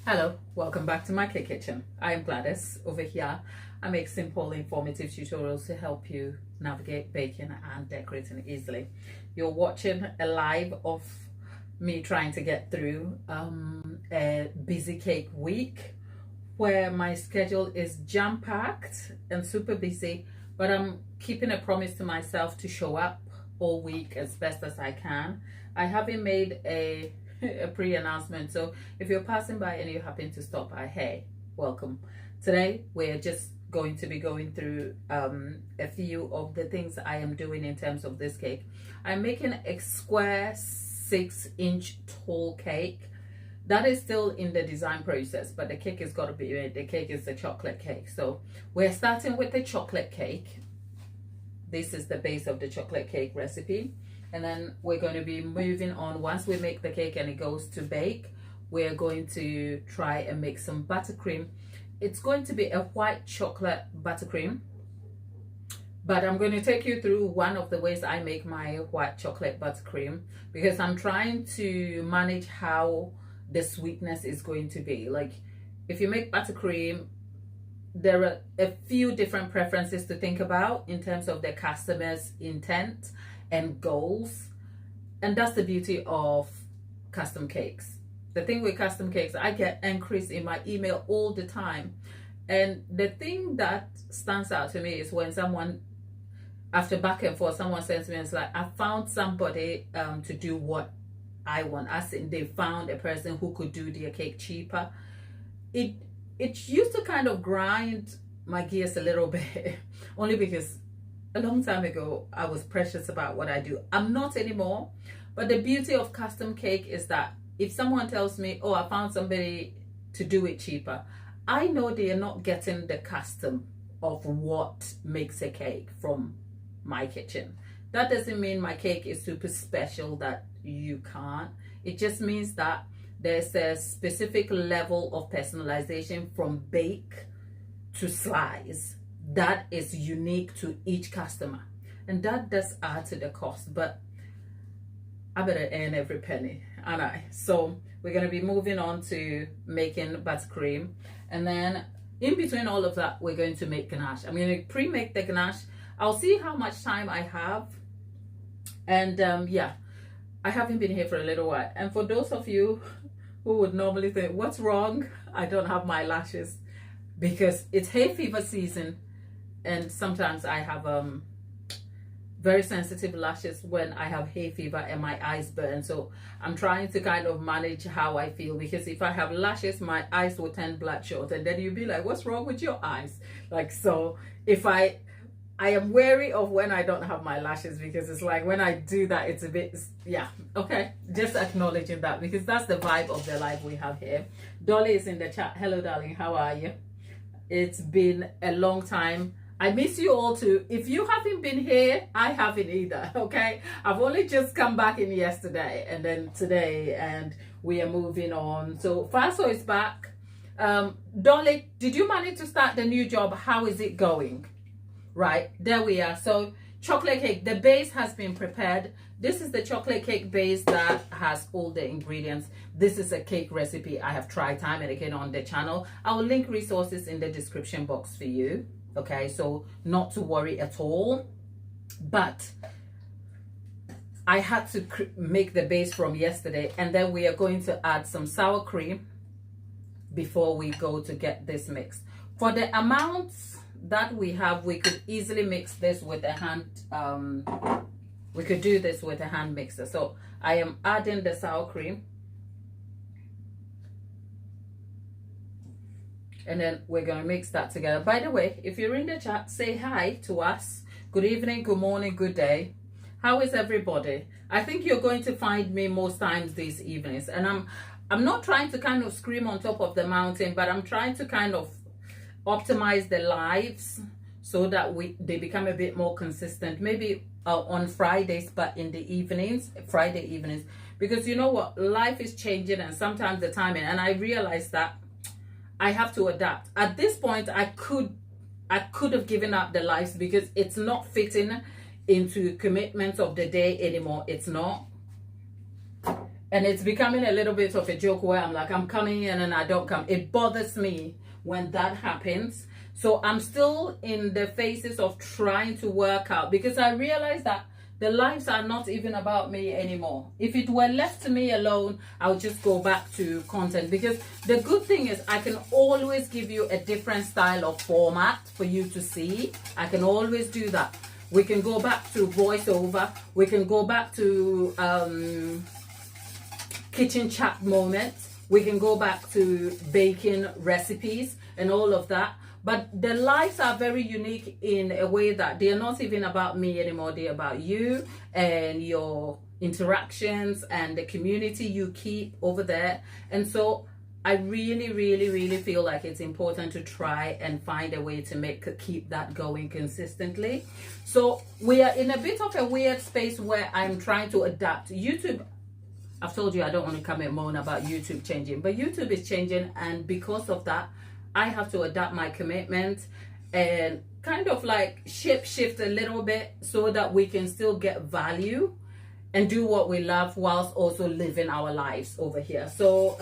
Hello, welcome back to my cake kitchen. I am Gladys. Over here I make simple informative tutorials to help you navigate baking and decorating easily. You're watching a live of me trying to get through a busy cake week where my schedule is jam-packed and super busy, but I'm keeping a promise to myself to show up all week as best as I can. I haven't made a pre-announcement, so if you're passing by and you happen to stop by, hey, welcome. Today we're just going to be going through a few of the things I am doing in terms of this cake. I'm making a square 6-inch tall cake. That is still in the design process, but the cake has got to be made. The cake is a chocolate cake, so we're starting with the chocolate cake. This is the base of the chocolate cake recipe. And then we're going to be moving on. Once we make the cake and it goes to bake, we're going to try and make some buttercream. It's going to be a white chocolate buttercream, but I'm going to take you through one of the ways I make my white chocolate buttercream, because I'm trying to manage how the sweetness is going to be. Like, if you make buttercream, there are a few different preferences to think about in terms of the customer's intent and goals, and that's the beauty of custom cakes. The thing with custom cakes, I get inquiries in my email all the time, and the thing that stands out to me is when someone, after back and forth, someone sends me and it's like, I found somebody to do what I want, as in they found a person who could do their cake cheaper. It used to kind of grind my gears a little bit only because a long time ago I was precious about what I do. I'm not anymore. But the beauty of custom cake is that if someone tells me, oh, I found somebody to do it cheaper, I know they are not getting the custom of what makes a cake from my kitchen. That doesn't mean my cake is super special that you can't. It just means that there's a specific level of personalization from bake to slice that is unique to each customer, and that does add to the cost, but I better earn every penny, aren't I? So we're going to be moving on to making buttercream, and then in between all of that we're going to make ganache. I'm going to pre-make the ganache. I'll see how much time I have, and yeah, I haven't been here for a little while, and for those of you who would normally think, what's wrong? I don't have my lashes, because it's hay fever season. And sometimes I have very sensitive lashes when I have hay fever and my eyes burn. So I'm trying to kind of manage how I feel, because if I have lashes, my eyes will turn bloodshot, and then you'll be like, what's wrong with your eyes? Like, so if I am wary of when I don't have my lashes, because it's like when I do that, it's a bit, yeah, okay, just acknowledging that, because that's the vibe of the life we have here. Dolly is in the chat. Hello, darling, how are you? It's been a long time. I miss you all too. If you haven't been here, I haven't either, okay? I've only just come back in yesterday and then today, and we are moving on. So Faso is back. Dolly, did you manage to start the new job? How is it going? Right, there we are. So chocolate cake, the base has been prepared. This is the chocolate cake base that has all the ingredients. This is a cake recipe I have tried time and again on the channel. I will link resources in the description box for you. Okay, so not to worry at all. But I had to make the base from yesterday, and then we are going to add some sour cream before we go to get this mixed. For the amounts that we have, we could easily mix this with a hand. We could do this with a hand mixer. So I am adding the sour cream, and then we're going to mix that together. By the way, if you're in the chat, say hi to us. Good evening, good morning, good day. How is everybody? I think you're going to find me most times these evenings, and I'm not trying to kind of scream on top of the mountain, but I'm trying to kind of optimize the lives so that they become a bit more consistent. Maybe on Fridays, but in the evenings, Friday evenings, because you know what, life is changing, and sometimes the timing, and I realized that I have to adapt. At this point, I could have given up the lives, because it's not fitting into commitments of the day anymore. It's not. And it's becoming a little bit of a joke where I'm like, I'm coming in and I don't come. It bothers me when that happens. So I'm still in the phases of trying to work out, because I realize that the lives are not even about me anymore. If it were left to me alone, I would just go back to content, because the good thing is I can always give you a different style of format for you to see. I can always do that. We can go back to voiceover. We can go back to kitchen chat moments. We can go back to baking recipes and all of that. But the lives are very unique in a way that they're not even about me anymore. They're about you and your interactions and the community you keep over there. And so I really, really, really feel like it's important to try and find a way to keep that going consistently. So we are in a bit of a weird space where I'm trying to adapt. YouTube, I've told you I don't want to come and moan about YouTube changing, but YouTube is changing, and because of that, I have to adapt my commitment and kind of like shift a little bit so that we can still get value and do what we love whilst also living our lives over here. So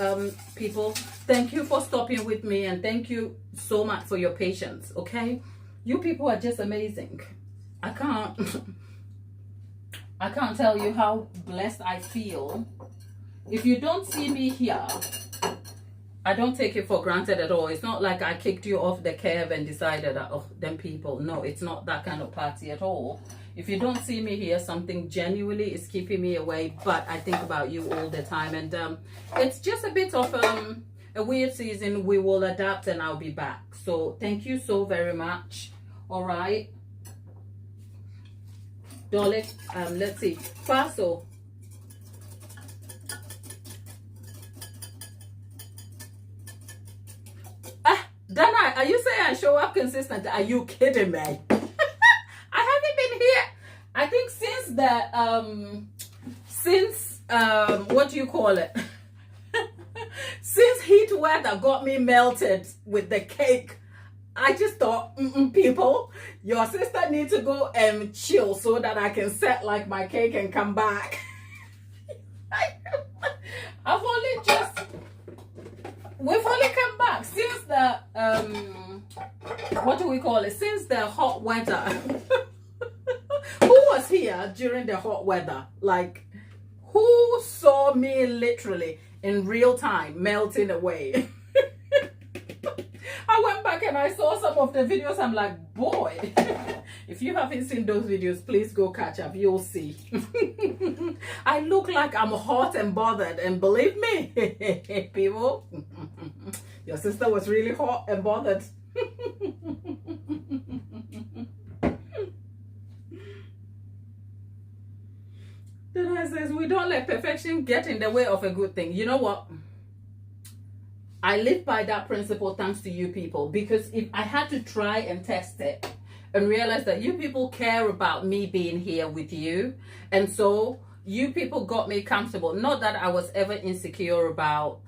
people, thank you for stopping with me, and thank you so much for your patience. Okay, you people are just amazing. I can't tell you how blessed I feel. If you don't see me here, I don't take it for granted at all. It's not like I kicked you off the curb and decided that, oh, them people. No, it's not that kind of party at all. If you don't see me here, something genuinely is keeping me away, but I think about you all the time. And it's just a bit of a weird season. We will adapt and I'll be back. So thank you so very much. All right. Dolly, let's see. Faso. Dana, are you saying I show up consistent? Are you kidding me? I haven't been here. I think since what do you call it? Since heat weather got me melted with the cake, I just thought, people, your sister needs to go and chill so that I can set like my cake and come back. We've only come back since the what do we call it? Since the hot weather. Who was here during the hot weather? Like, who saw me literally in real time melting away? I went back and I saw some of the videos. I'm like, boy, if you haven't seen those videos, please go catch up. You'll see. I look like I'm hot and bothered, and believe me, people, your sister was really hot and bothered. Then I says, we don't let perfection get in the way of a good thing. You know what? I live by that principle thanks to you people, because if I had to try and test it and realize that you people care about me being here with you, and so you people got me comfortable. Not that I was ever insecure about,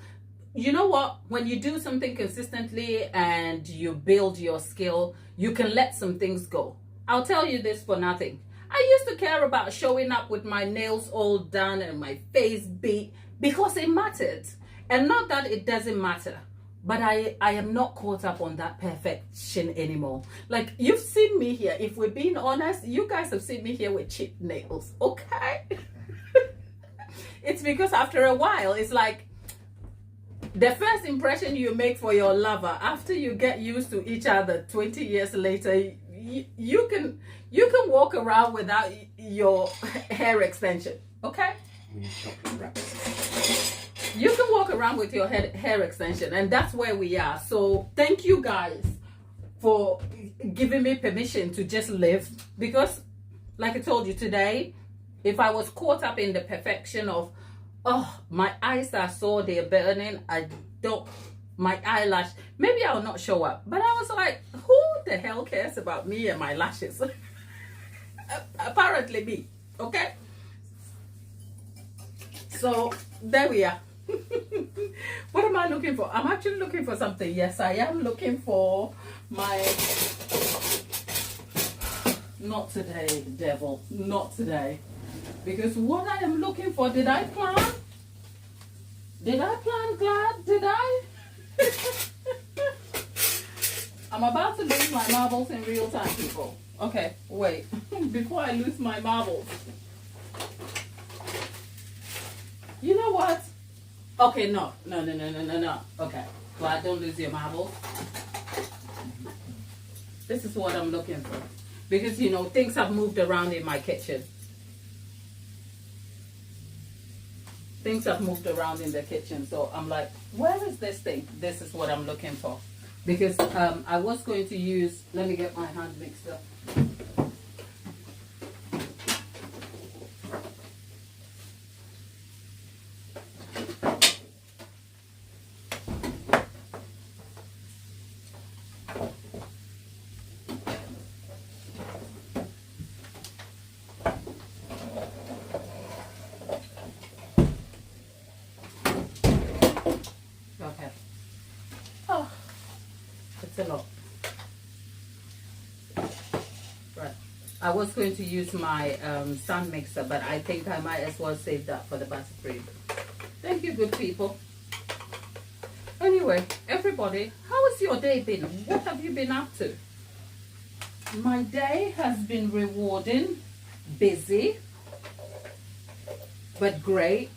you know what, when you do something consistently and you build your skill, you can let some things go. I'll tell you this for nothing. I used to care about showing up with my nails all done and my face beat because it mattered. And not that it doesn't matter, but I am not caught up on that perfection anymore. Like, you've seen me here. If we're being honest, you guys have seen me here with cheap nails, okay? It's because after a while, it's like the first impression you make for your lover, after you get used to each other 20 years later, you can walk around without your hair extension, okay? You can walk around with your hair extension, and that's where we are. So thank you guys for giving me permission to just live, because like I told you today, if I was caught up in the perfection of, oh, my eyes are sore, they're burning, my eyelash, maybe I'll not show up. But I was like, who the hell cares about me and my lashes? Apparently me, okay? So there we are. What am I looking for? I'm actually looking for something. Yes, I am looking for my... Not today, devil. Not today. Because what I am looking for, did I plan? Did I plan glad? Did I? I'm about to lose my marbles in real time, people. Okay, wait. Before I lose my marbles. You know what? Okay, no. Okay. Glad don't lose your marbles. This is what I'm looking for. Because, you know, things have moved around in my kitchen. Things have moved around in the kitchen. So I'm like, where is this thing? This is what I'm looking for. Because I was going to use, let me get my hand mixed up. Okay. Oh, it's a lot. Right. I was going to use my stand mixer, but I think I might as well save that for the buttercream. Thank you, good people. Anyway, everybody, how has your day been? What have you been up to? My day has been rewarding, busy, but great.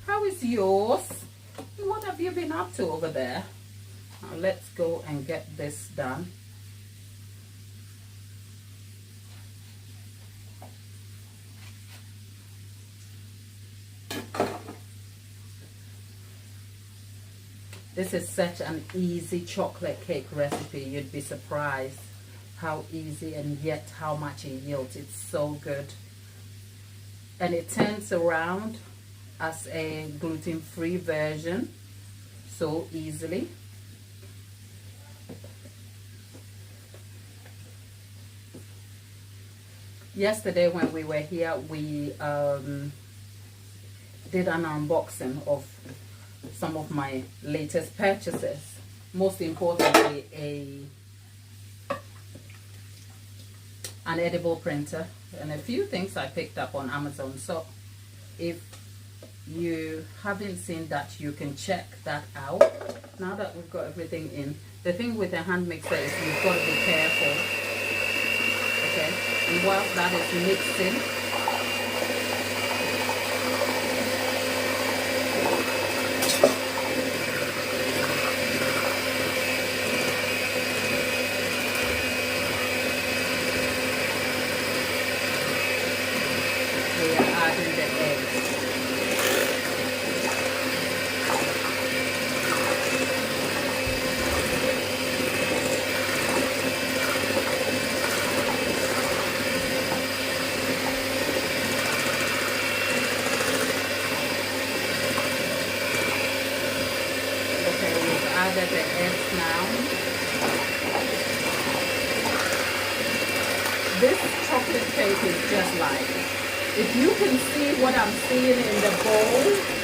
How is yours? What have you been up to over there? Now let's go and get this done. This is such an easy chocolate cake recipe. You'd be surprised how easy and yet how much it yields. It's so good. And it turns around as a gluten-free version so easily. Yesterday when we were here, we did an unboxing of some of my latest purchases. Most importantly, an edible printer and a few things I picked up on Amazon. So if you haven't seen that, you can check that out. Now that we've got everything in, the thing with a hand mixer is you've got to be careful. Okay, and whilst that is mixing, we are adding the eggs. Added the eggs now. This chocolate cake is just like, if you can see what I'm seeing in the bowl,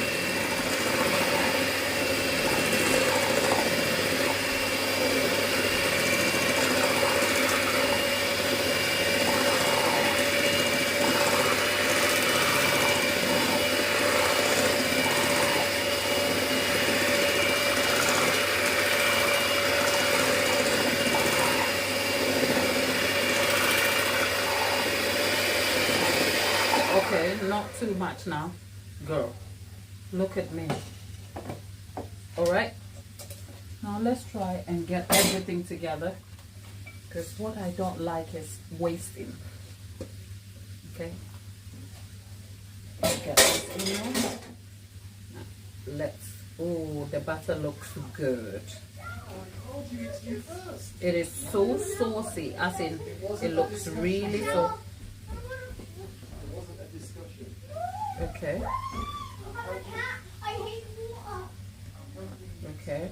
okay, not too much now, girl. Look at me. All right, now let's try and get everything together, because what I don't like is wasting. Okay, let's get this in there. Let's, oh, the butter looks good. It is so saucy, as in it looks really so. Okay. Okay.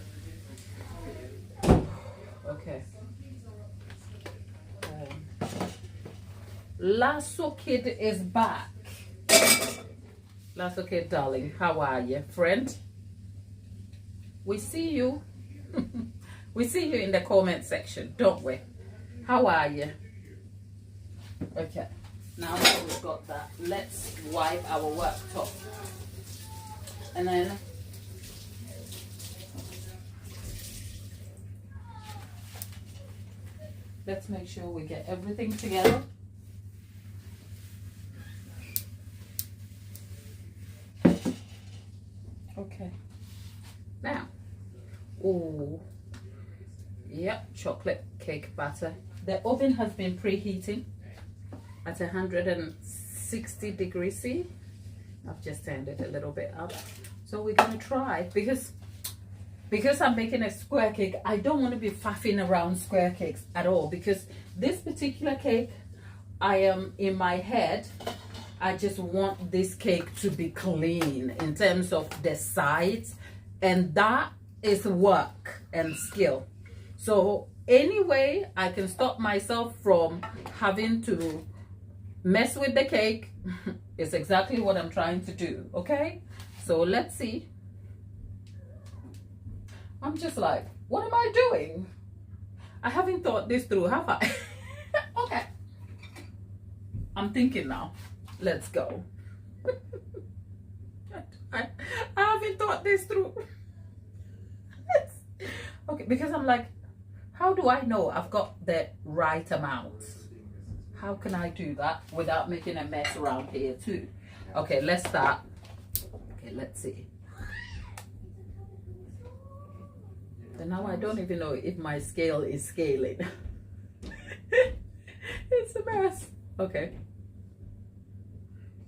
Okay. Lasso Kid is back. Lasso Kid, darling, how are you, friend? We see you. We see you in the comment section, don't we? How are you? Okay. Now that we've got that, let's wipe our worktop. And then Let's make sure we get everything together. Okay. Now, oh, yep, chocolate cake batter. The oven has been preheating at 160 degrees C. I've just turned it a little bit up. So we're gonna try, because I'm making a square cake, I don't want to be faffing around square cakes at all, because this particular cake, I am in my head, I just want this cake to be clean in terms of the sides, and that is work and skill. So anyway, I can stop myself from having to mess with the cake. It's exactly what I'm trying to do, okay? So let's see. I'm just like, what am I doing? I haven't thought this through, have I? Okay. I'm thinking now. Let's go. I haven't thought this through. Okay, because I'm like, how do I know I've got the right amount? How can I do that without making a mess around here too? Okay, let's start. Okay, let's see. And now I don't even know if my scale is scaling. It's a mess. Okay.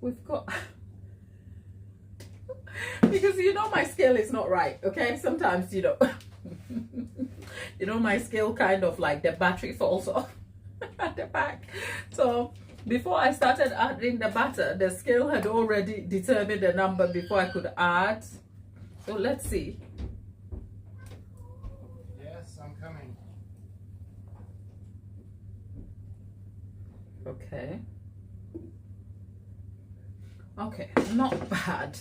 We've got... because you know my scale is not right, okay? Sometimes, you know, you know, my scale kind of like the battery falls off at the back. So before I started adding the butter, the scale had already determined the number before I could add. So let's see. Yes, I'm coming. Okay. Okay, not bad.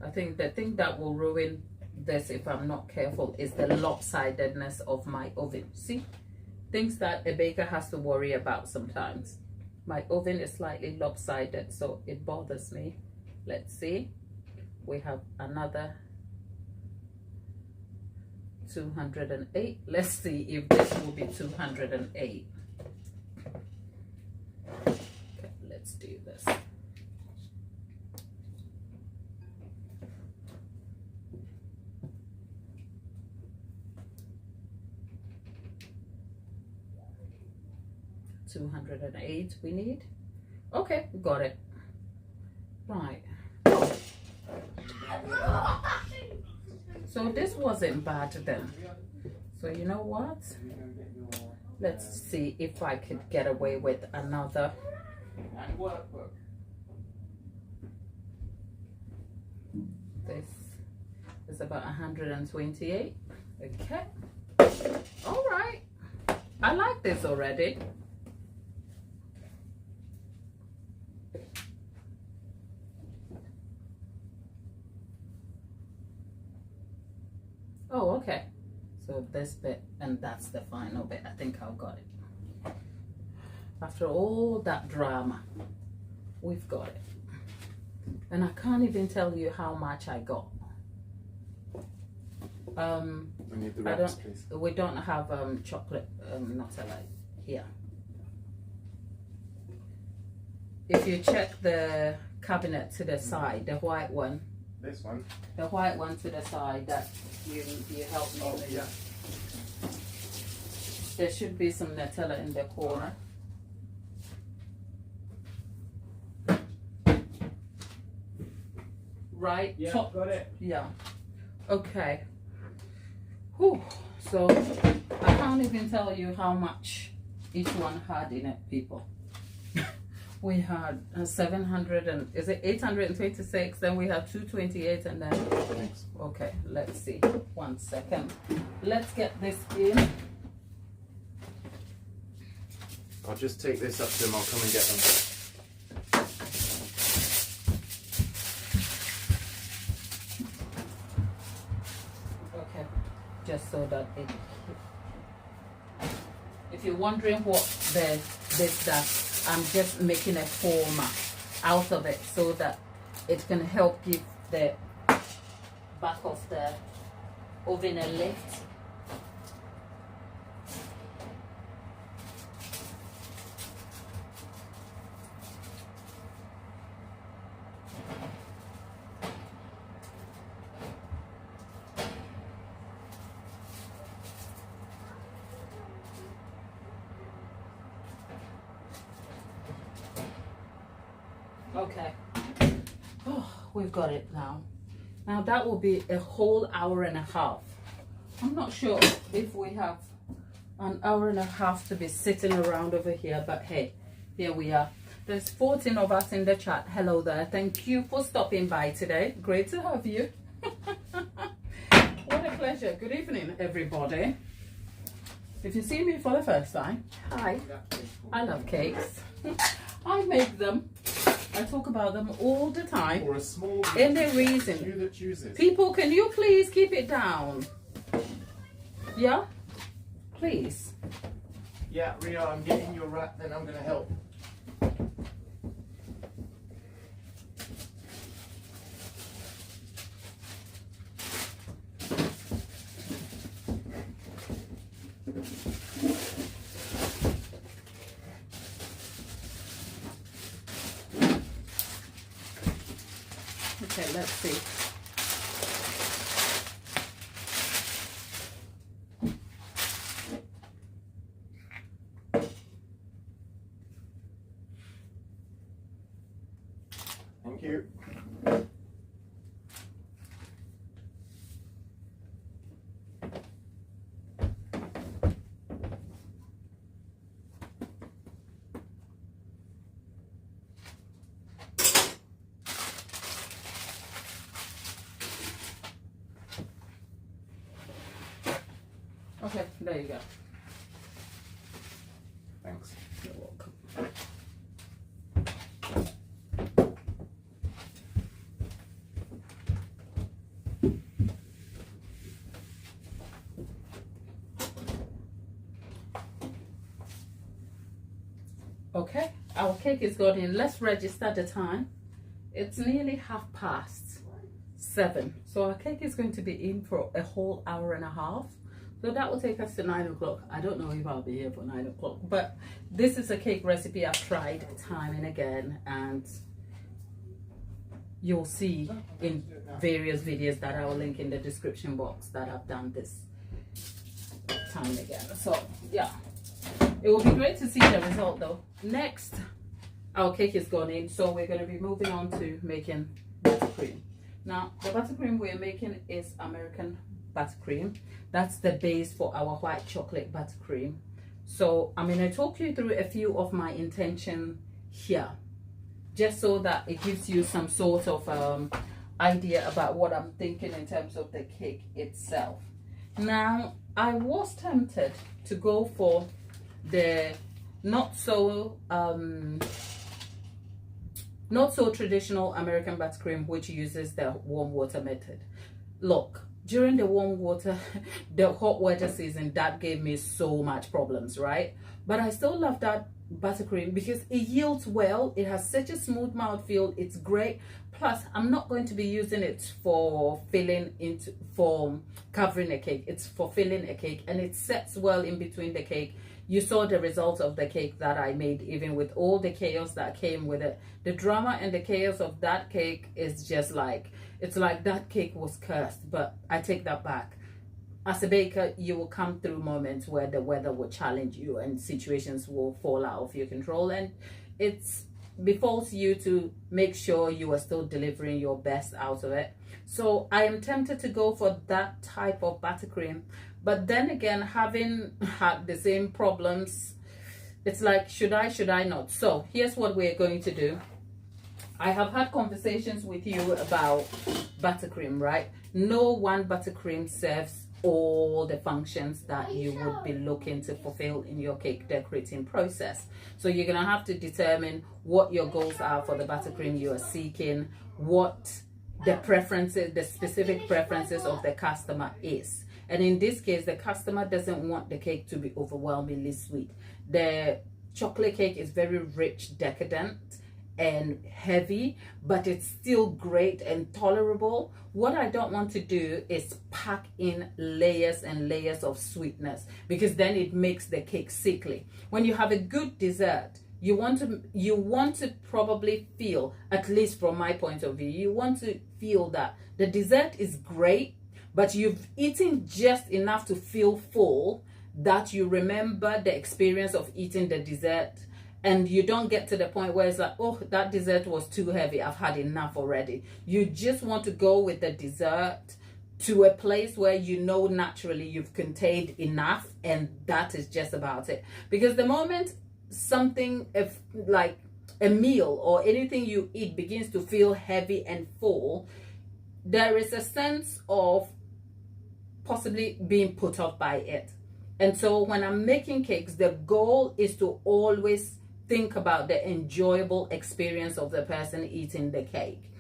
I think the thing that will ruin this if I'm not careful is the lopsidedness of my oven. See, things that a baker has to worry about sometimes. My oven is slightly lopsided, so it bothers me. Let's see. We have another 208. Let's see if this will be 208. Okay, let's do this. $208 we need. Okay, got it. Right. So this wasn't bad then. So you know what? Let's see if I could get away with another. This is about 128. Okay. All right. I like this already. Oh, okay. So this bit, and that's the final bit. I think I've got it. After all that drama, we've got it. And I can't even tell you how much I got. We need the wraps, please. We don't have chocolate Nutella here. If you check the cabinet to the side, the white one. This one? The white one to the side that you helped me with. Yeah. There should be some Nutella in the corner. Right? Yeah, Top. got it. Yeah. Okay. Whew. So I can't even tell you how much each one had in it, people. We had 700 and is it 826? Then we had 228 and then. Thanks. Okay, let's see. 1 second. Let's get this in. I'll just take this up to them. I'll come and get them. Okay, just so that it. If you're wondering what this does, I'm just making a former out of it so that it can help give the back of the oven a lift. Okay. Oh, we've got it now. Now that will be a whole hour and a half. I'm not sure if we have an hour and a half to be sitting around over here, but hey, here we are. There's 14 of us in the chat. Hello there. Thank you for stopping by today. Great to have you. What a pleasure. Good evening, everybody. If you see me for the first time, hi. I love cakes. I make them. I talk about them all the time. For a small Any reason. you that chooses. People, can you please keep it down? Yeah? Please. Yeah, Ria, I'm getting your wrap, then I'm gonna help. Okay, let's see. Thank you. Okay, there you go. Thanks. You're welcome. Okay, our cake is got in. Let's register the time. It's nearly 7:30. So our cake is going to be in for a whole hour and a half. So that will take us to 9 o'clock. I don't know if I'll be here for 9 o'clock, but this is a cake recipe I've tried time and again, and you'll see in various videos that I will link in the description box that I've done this time and again. So yeah, it will be great to see the result though. Next, our cake is gone in, so we're going to be moving on to making buttercream. Now the buttercream we're making is American buttercream. That's the base for our white chocolate buttercream. So I'm going to talk you through a few of my intention here, just so that it gives you some sort of idea about what I'm thinking in terms of the cake itself. Now I was tempted to go for the not so traditional American buttercream, which uses the warm water method. Look, during the warm water, the hot weather season, that gave me so much problems, right? But I still love that buttercream because it yields well. It has such a smooth mouthfeel. It's great. Plus, I'm not going to be using it for covering a cake. It's for filling a cake, and it sets well in between the cake. You saw the result of the cake that I made, even with all the chaos that came with it. The drama and the chaos of that cake is just like, it's like that cake was cursed, but I take that back. As a baker, you will come through moments where the weather will challenge you and situations will fall out of your control, and it's befalls you to make sure you are still delivering your best out of it. So I am tempted to go for that type of buttercream, but then again, having had the same problems, it's like, should I not? So here's what we're going to do. I have had conversations with you about buttercream, right? No one buttercream serves all the functions that you would be looking to fulfill in your cake decorating process. So you're gonna have to determine what your goals are for the buttercream you are seeking, what the preferences, the specific preferences of the customer is. And in this case, the customer doesn't want the cake to be overwhelmingly sweet. The chocolate cake is very rich, decadent, and heavy, but it's still great and tolerable. What I don't want to do is pack in layers and layers of sweetness, because then it makes the cake sickly. When you have a good dessert, you want to probably feel, at least from my point of view, you want to feel that the dessert is great, but you've eaten just enough to feel full, that you remember the experience of eating the dessert, and you don't get to the point where it's like, oh, that dessert was too heavy, I've had enough already. You just want to go with the dessert to a place where you know naturally you've contained enough, and that is just about it. Because the moment something, if like a meal or anything you eat begins to feel heavy and full, there is a sense of possibly being put off by it. And so when I'm making cakes, the goal is to always think about the enjoyable experience of the person eating the cake.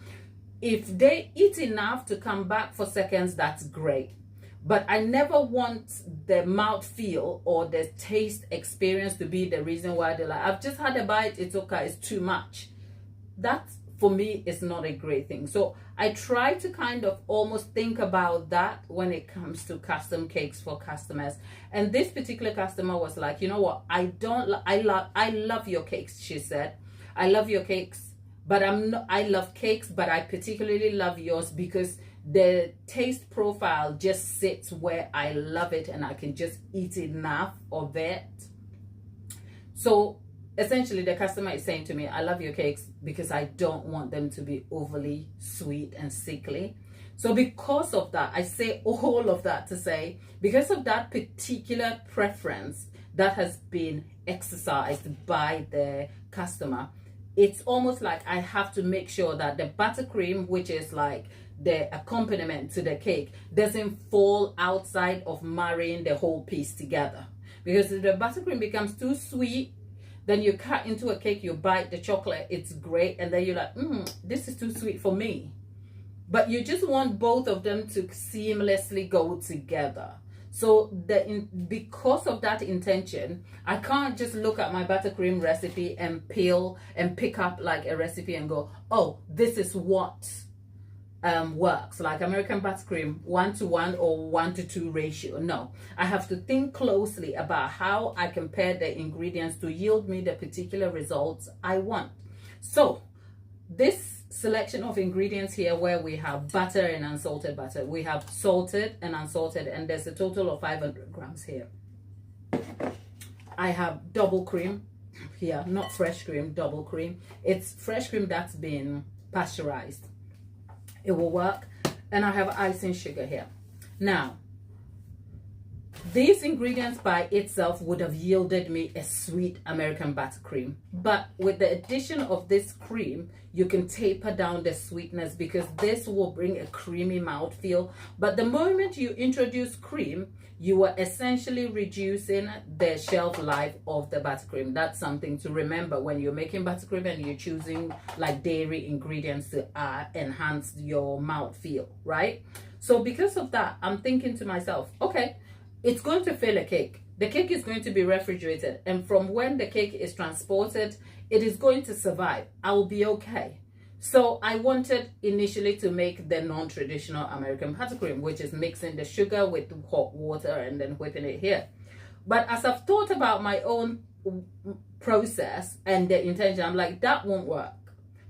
If they eat enough to come back for seconds, that's great. But I never want the mouthfeel or the taste experience to be the reason why they're like, I've just had a bite, it's okay, it's too much. That, for me, is not a great thing. So I try to kind of almost think about that when it comes to custom cakes for customers. And this particular customer was like, you know what, I love your cakes, she said. I love your cakes, but I love cakes, but I particularly love yours because the taste profile just sits where I love it, and I can just eat enough of it. So essentially the customer is saying to me, I love your cakes because I don't want them to be overly sweet and sickly. So because of that, I say all of that to say, because of that particular preference that has been exercised by the customer, it's almost like I have to make sure that the buttercream, which is like the accompaniment to the cake, doesn't fall outside of marrying the whole piece together. Because if the buttercream becomes too sweet, then you cut into a cake, you bite the chocolate, it's great, and then you're like, this is too sweet for me. But you just want both of them to seamlessly go together. So because of that intention, I can't just look at my buttercream recipe and pick up like a recipe and go, oh, this is what works, like American buttercream 1:1 or 1:2 ratio. No, I have to think closely about how I compare the ingredients to yield me the particular results I want. So this selection of ingredients here, where we have butter and unsalted butter, we have salted and unsalted, and there's a total of 500 grams here. I have double cream here, not fresh cream, double cream. It's fresh cream that's been pasteurized. It will work. And I have icing sugar here. Now, these ingredients by itself would have yielded me a sweet American buttercream. But with the addition of this cream, you can taper down the sweetness because this will bring a creamy mouthfeel. But the moment you introduce cream, you are essentially reducing the shelf life of the buttercream. That's something to remember when you're making buttercream and you're choosing like dairy ingredients to enhance your mouthfeel, right? So because of that, I'm thinking to myself, okay, it's going to fill a cake. The cake is going to be refrigerated, and from when the cake is transported, it is going to survive. I will be okay. So I wanted initially to make the non-traditional American buttercream, which is mixing the sugar with hot water and then whipping it here. But as I've thought about my own process and the intention, I'm like, that won't work,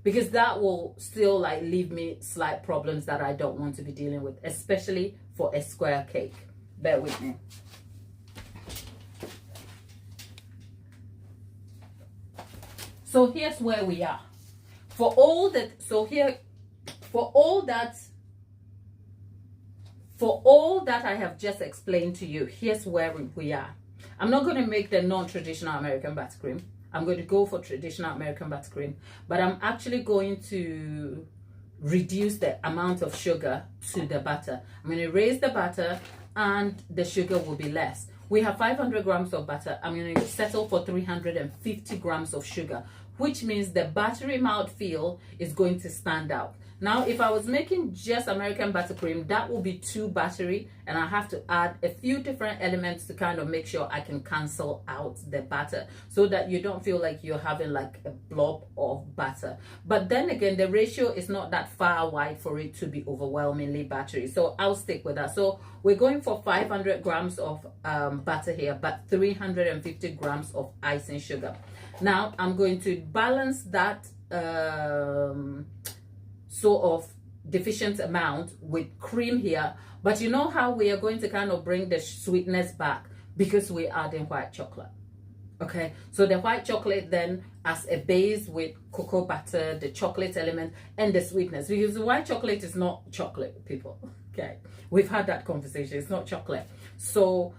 because that will still like leave me slight problems that I don't want to be dealing with, especially for a square cake. Bear with me. So here's where we are. For all that I have just explained to you, here's where we are. I'm not going to make the non-traditional American buttercream. I'm going to go for traditional American buttercream, but I'm actually going to reduce the amount of sugar to the butter. I'm going to raise the butter and the sugar will be less. We have 500 grams of butter. I'm going to settle for 350 grams of sugar, which means the buttery mouthfeel is going to stand out. Now, if I was making just American buttercream, that will be too buttery, and I have to add a few different elements to kind of make sure I can cancel out the butter so that you don't feel like you're having like a blob of butter. But then again, the ratio is not that far wide for it to be overwhelmingly buttery. So I'll stick with that. So we're going for 500 grams of butter here, but 350 grams of icing sugar. Now I'm going to balance that sort of deficient amount with cream here, but you know how we are going to kind of bring the sweetness back because we're adding white chocolate. Okay, so the white chocolate then as a base with cocoa butter, the chocolate element, and the sweetness, because the white chocolate is not chocolate, people. Okay, we've had that conversation. It's not chocolate. So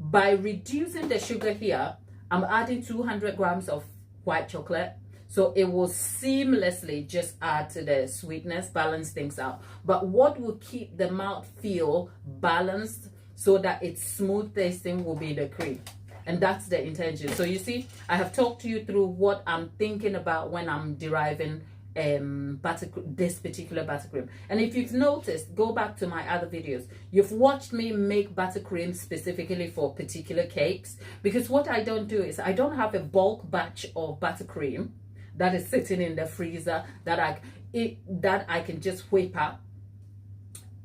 by reducing the sugar here, I'm adding 200 grams of white chocolate. So it will seamlessly just add to the sweetness, balance things out. But what will keep the mouth feel balanced so that it's smooth tasting will be the cream. And that's the intention. So you see, I have talked to you through what I'm thinking about when I'm deriving this particular buttercream. And if you've noticed, go back to my other videos. You've watched me make buttercream specifically for particular cakes, because what I don't do is I don't have a bulk batch of buttercream that is sitting in the freezer that I can just whip up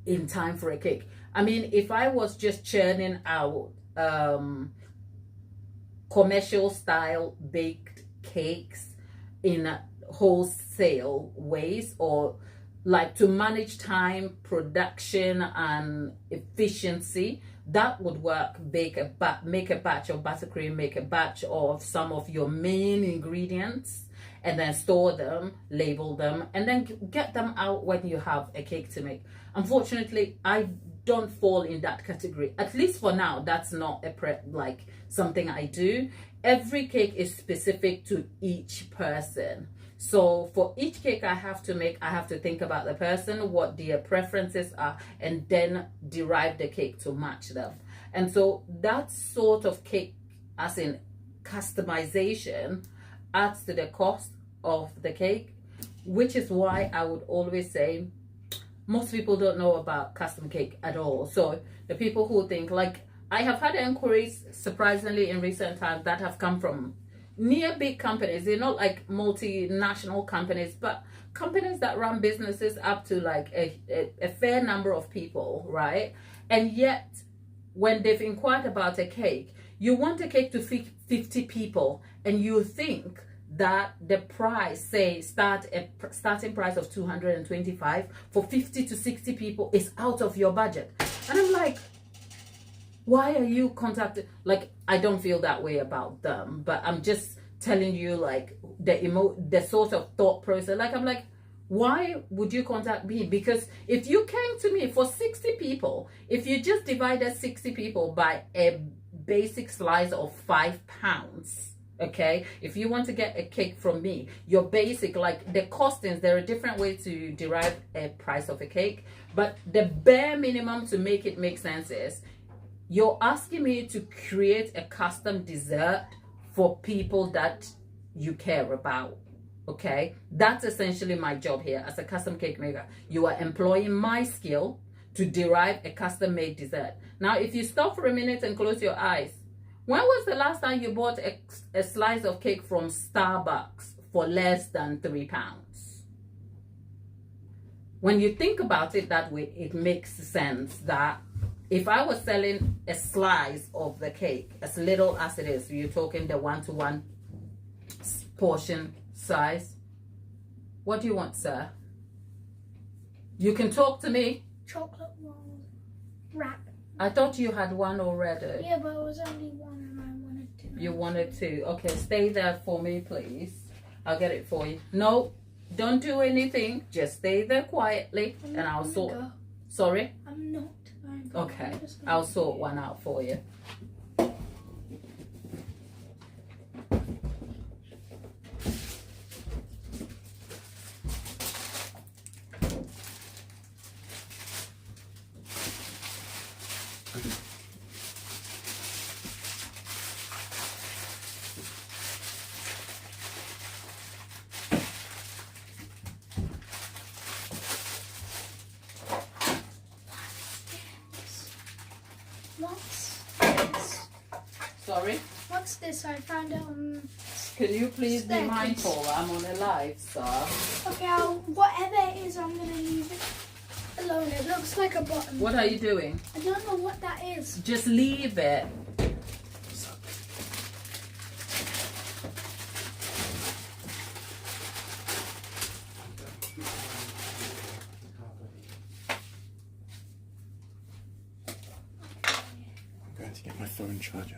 in time for a cake. I mean, if I was just churning out commercial style baked cakes in wholesale ways, or like to manage time, production, and efficiency, that would work. Make a batch of buttercream, make a batch of some of your main ingredients, and then store them, label them, and then get them out when you have a cake to make. Unfortunately, I don't fall in that category. At least for now, that's not like something I do. Every cake is specific to each person. So for each cake I have to make, I have to think about the person, what their preferences are, and then derive the cake to match them. And so that sort of cake, as in customization, adds to the cost of the cake, which is why I would always say most people don't know about custom cake at all. So the people who think, like, I have had inquiries surprisingly in recent times that have come from near big companies. They're not like multinational companies, but companies that run businesses up to like a fair number of people, right? And yet when they've inquired about a cake, you want a cake to fit 50 people, and you think that the price, say starting price of 225 for 50 to 60 people is out of your budget. And I'm like, why are you contacting? Like, I don't feel that way about them, but I'm just telling you, like, the sort of thought process. Like, I'm like, why would you contact me? Because if you came to me for 60 people, if you just divided 60 people by a basic slice of £5, okay, if you want to get a cake from me, your basic, like the costings, there are different ways to derive a price of a cake, but the bare minimum to make it make sense is you're asking me to create a custom dessert for people that you care about. Okay, that's essentially my job here as a custom cake maker. You are employing my skill to derive a custom made dessert. Now, if you stop for a minute and close your eyes, when was the last time you bought a slice of cake from Starbucks for less than £3? When you think about it that way, it makes sense that if I was selling a slice of the cake, as little as it is, you're talking the 1-to-1 portion size. What do you want, sir? You can talk to me. Chocolate roll wrap. I thought you had one already. Yeah, but it was only one and I wanted two. You wanted two. Okay, stay there for me, please. I'll get it for you. No, don't do anything. Just stay there quietly and I'll sort. Go. Sorry? I'm not going to. Okay, I'll sort one out for you. What's this? Sorry? What's this? I found it on. Can you please be Staircase. mindful? I'm on a live, sir. Okay, whatever it is, I'm gonna leave it alone. It looks like a button. What are you doing? I don't know what that is. Just leave it. I'm going to get my phone charger.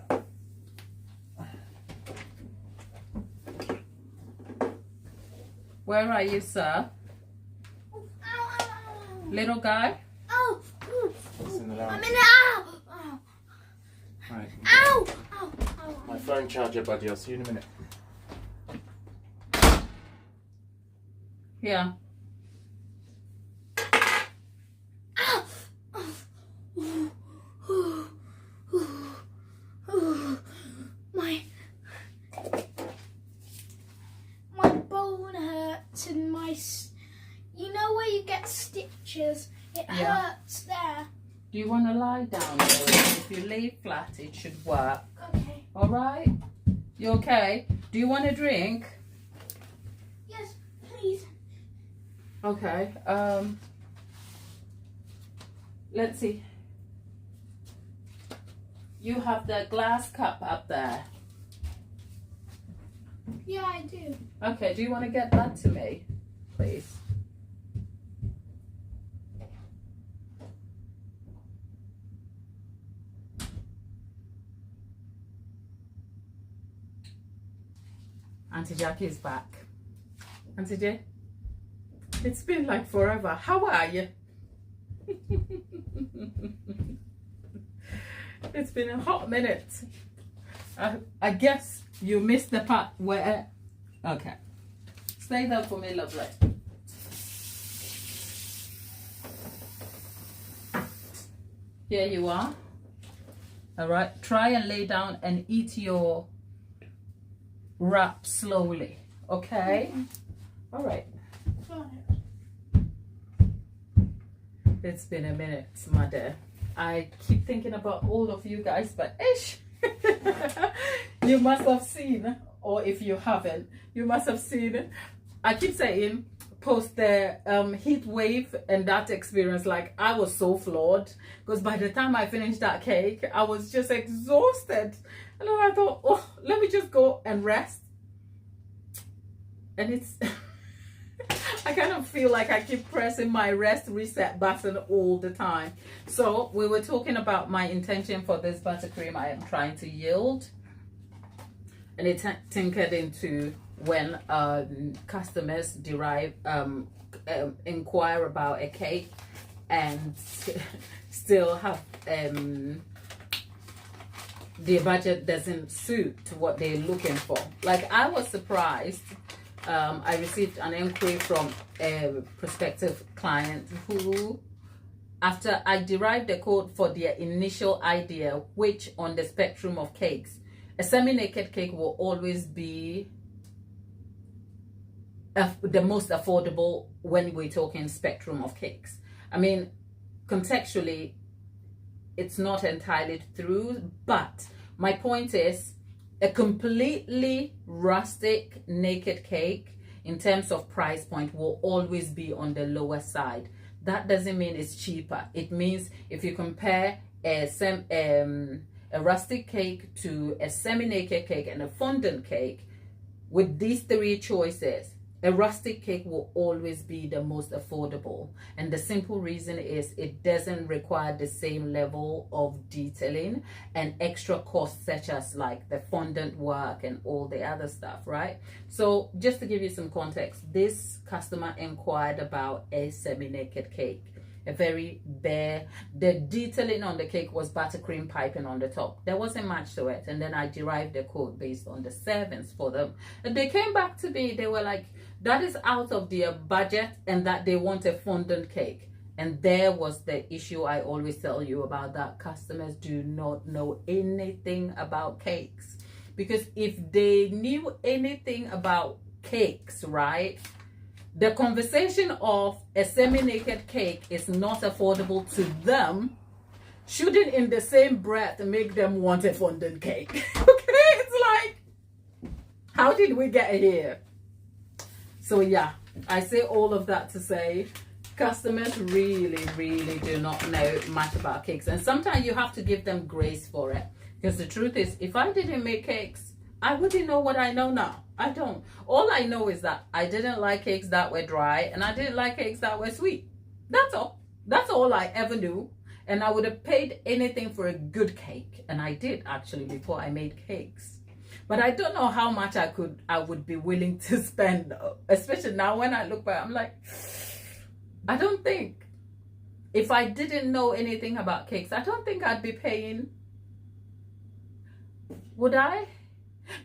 Where are you, sir? Ow, ow, ow. Little guy? Ow. It's in the lounge. I'm in it. Ow. Ow. Right. Ow. Ow. Ow. My phone charger, buddy. I'll see you in a minute. Yeah. My bone hurts and you know where you get stitches? It hurts there. Do you want to lie down? If you lay flat, it should work. Okay. All right? You okay? Do you want a drink? Yes, please. Okay. Let's see. You have the glass cup up there. Yeah, I do. Okay, do you want to get that to me, please? Auntie Jackie is back. Auntie J, it's been like forever. How are you? It's been a hot minute. I guess you missed the part where... Okay. Stay there for me, lovely. Here you are. All right. Try and lay down and eat your wrap slowly. Okay? All right. It's been a minute, my dear. I keep thinking about all of you guys, but ish, you must have seen, or if you haven't, you must have seen. I keep saying, post the heat wave and that experience. Like, I was so flawed because by the time I finished that cake, I was just exhausted, and then I thought, oh, let me just go and rest. And it's I kind of feel like I keep pressing my rest reset button all the time. So we were talking about my intention for this buttercream I am trying to yield, and it tinkered into when customers inquire about a cake and still have their budget doesn't suit what they're looking for. Like, I was surprised. I received an inquiry from a prospective client who, after I derived a code for their initial idea, which on the spectrum of cakes, a semi-naked cake will always be the most affordable when we're talking spectrum of cakes. I mean, contextually, it's not entirely true, but my point is, a completely rustic naked cake in terms of price point will always be on the lower side. That doesn't mean it's cheaper. It means if you compare a rustic cake to a semi-naked cake and a fondant cake, with these three choices, a rustic cake will always be the most affordable. And the simple reason is it doesn't require the same level of detailing and extra costs such as like the fondant work and all the other stuff, right? So just to give you some context, this customer inquired about a semi-naked cake. A very bare, the detailing on the cake was buttercream piping on the top. There wasn't much to it. And then I derived the code based on the servings for them. And they came back to me, they were like, that is out of their budget and that they want a fondant cake. And there was the issue I always tell you about, that customers do not know anything about cakes. Because if they knew anything about cakes, right? The conversation of a semi-naked cake is not affordable to them shouldn't in the same breath make them want a fondant cake. Okay, it's like, how did we get here? So yeah, I say all of that to say customers really, really do not know much about cakes. And sometimes you have to give them grace for it. Because the truth is, if I didn't make cakes, I wouldn't know what I know now. I don't. All I know is that I didn't like cakes that were dry and I didn't like cakes that were sweet. That's all. That's all I ever knew. And I would have paid anything for a good cake. And I did actually before I made cakes. But I don't know how much I would be willing to spend, especially now when I look back. I'm like, I don't think, if I didn't know anything about cakes, I don't think I'd be paying. Would I?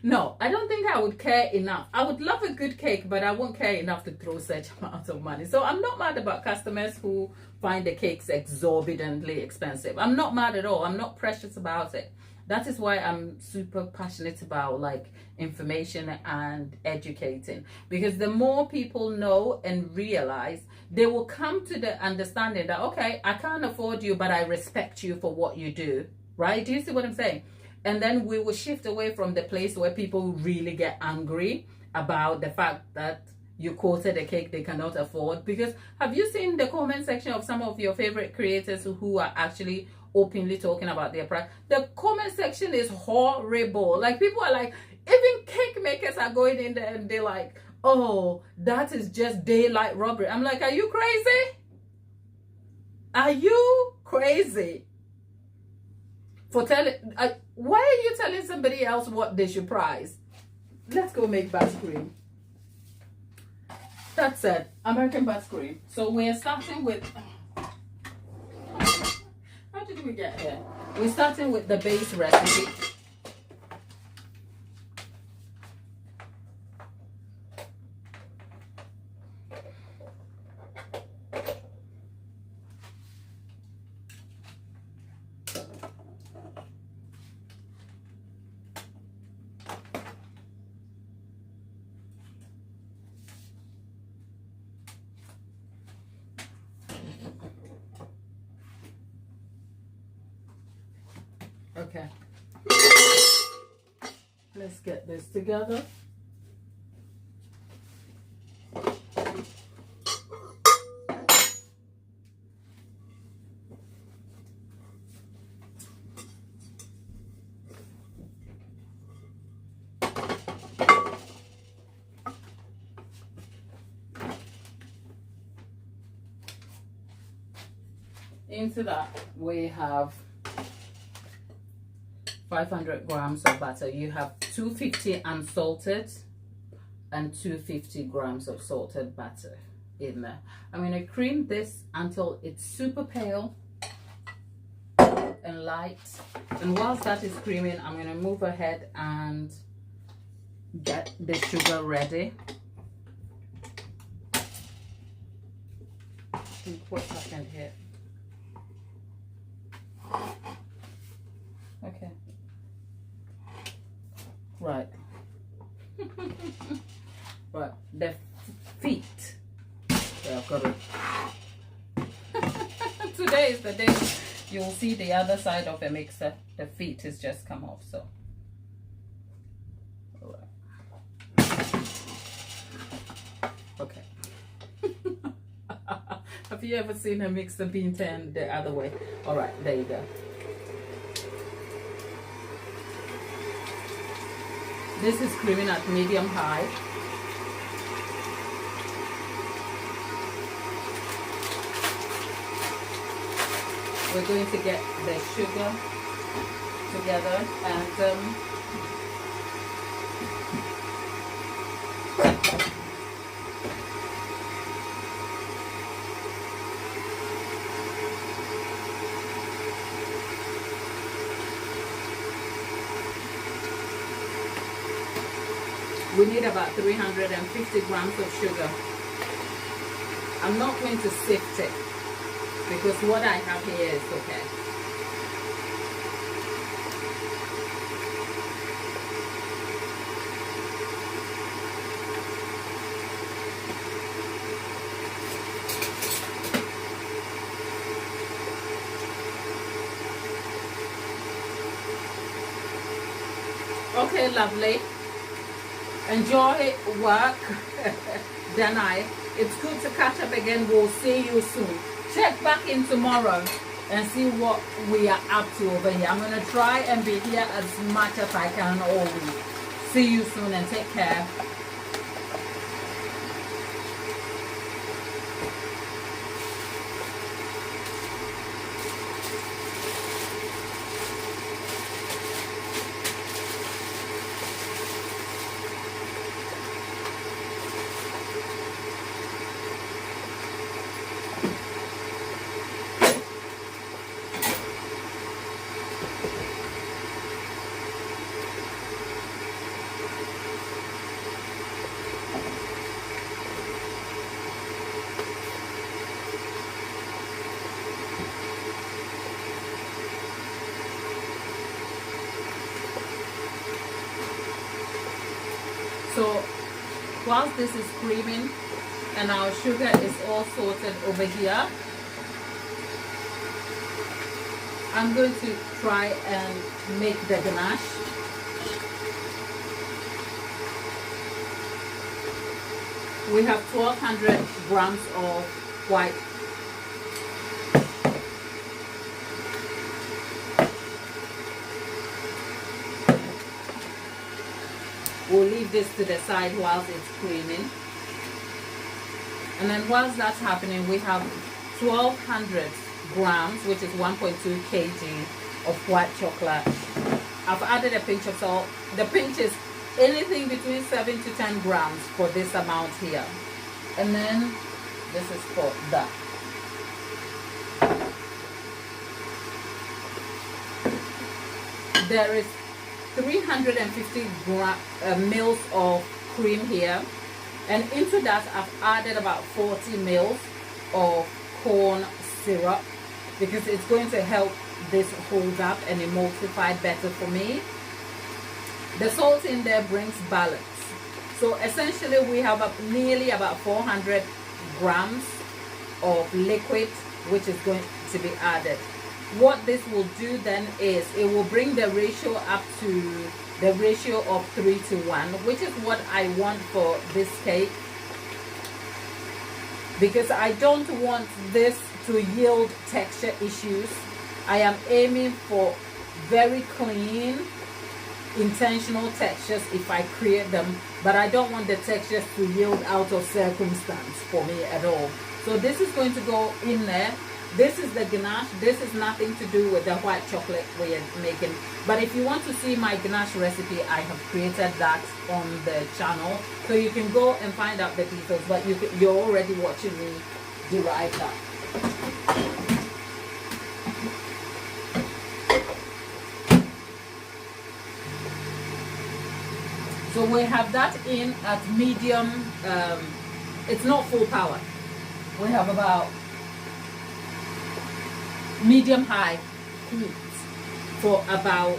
No, I don't think I would care enough. I would love a good cake, but I won't care enough to throw such amount of money. So I'm not mad about customers who find the cakes exorbitantly expensive. I'm not mad at all. I'm not precious about it. That is why I'm super passionate about like information and educating, because the more people know and realize, they will come to the understanding that, okay, I can't afford you, but I respect you for what you do, right? Do you see what I'm saying? And then we will shift away from the place where people really get angry about the fact that you quoted a cake they cannot afford. Because have you seen the comment section of some of your favorite creators who are actually openly talking about their price? The comment section is horrible. Like, people are like, even cake makers are going in there and they're like, oh, that is just daylight robbery. I'm like, are you crazy? Are you crazy? For telling, why are you telling somebody else what they should price? Let's go make buttercream. That's it, American buttercream. So we're starting with, how did we get here? We're starting with the base recipe. Okay, let's get this together. Into that we have 500 grams of butter. You have 250 unsalted and 250 grams of salted butter in there. I'm going to cream this until it's super pale and light. And whilst that is creaming, I'm going to move ahead and get the sugar ready. What happened here? Okay. Right. Right. The feet. Yeah, I've got it. Today is the day you'll see the other side of a mixer. The feet has just come off, so. Okay. Have you ever seen a mixer being turned the other way? All right, there you go. This is creaming at medium high. We're going to get the sugar together and we need about 350 grams of sugar. I'm not going to sift it because what I have here is okay. Okay, lovely. Enjoy work, Danai. It's good to catch up again. We'll see you soon. Check back in tomorrow and see what we are up to over here. I'm going to try and be here as much as I can all week. See you soon and take care. whilst this is creaming and our sugar is all sorted over here, I'm going to try and make the ganache. We have 1200 grams of white. We'll leave this to the side whilst it's creaming. And then whilst that's happening, we have 1200 grams, which is 1.2 kg of white chocolate. I've added a pinch of salt. The pinch is anything between 7 to 10 grams for this amount here. And then this is for that. There is 350 mils of cream here, and into that I've added about 40 mils of corn syrup because it's going to help this hold up and emulsify better for me. The salt in there brings balance. So essentially we have nearly about 400 grams of liquid which is going to be added. What this will do then is it will bring the ratio up to the ratio of 3 to 1, which is what I want for this cake, because I don't want this to yield texture issues. I am aiming for very clean, intentional textures if I create them, but I don't want the textures to yield out of circumstance for me at all. So this is going to go in there. This is the ganache. This is nothing to do with the white chocolate we're making. But if you want to see my ganache recipe, I have created that on the channel. So you can go and find out the details, but you're already watching me derive that. So we have that in at medium, it's not full power. We have about medium high heat for about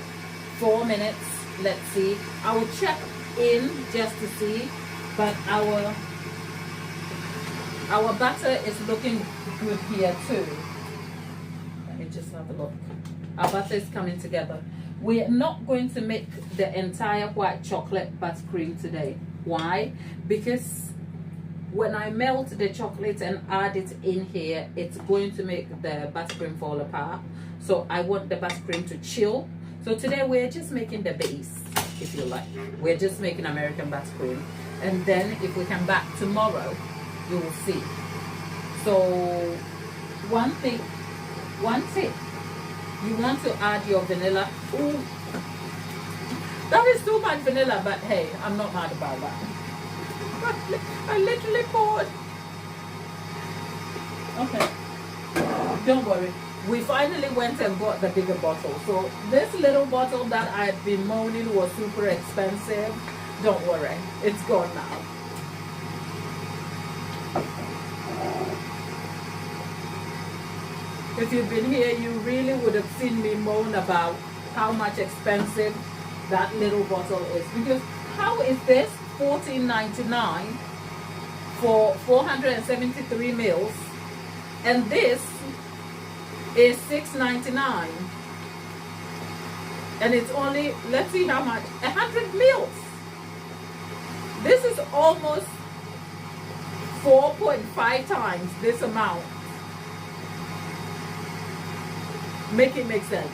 4 minutes. Let's see, I will check in just to see, but our butter is looking good here too. Let me just have a look. Our butter is coming together. We're not going to make the entire white chocolate buttercream today. Why? Because when I melt the chocolate and add it in here, it's going to make the buttercream fall apart. So I want the buttercream to chill. So today we're just making the base, if you like. We're just making American buttercream. And then if we come back tomorrow, you will see. So one tip, you want to add your vanilla. Ooh, that is too much vanilla, but hey, I'm not mad about that. I literally poured. Okay, don't worry. We finally went and got the bigger bottle. So this little bottle that I had been moaning was super expensive. Don't worry, it's gone now. If you've been here, you really would have seen me moan about how much expensive that little bottle is. Because how is this $14.99 for 473 mils, and this is $6.99, and it's only, let's see how much, 100 mils. This is almost 4.5 times this amount. Make it make sense.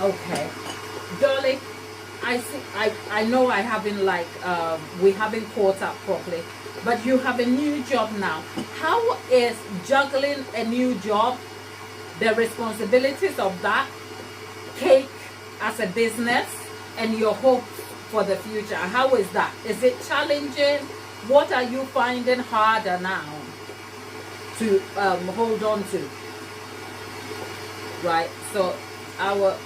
Okay, Dolly, I see. I know I haven't like we haven't caught up properly, but you have a new job now. How is juggling a new job, the responsibilities of that, cake as a business, and your hopes for the future? How is that? Is it challenging? What are you finding harder now to hold on to? Right. So our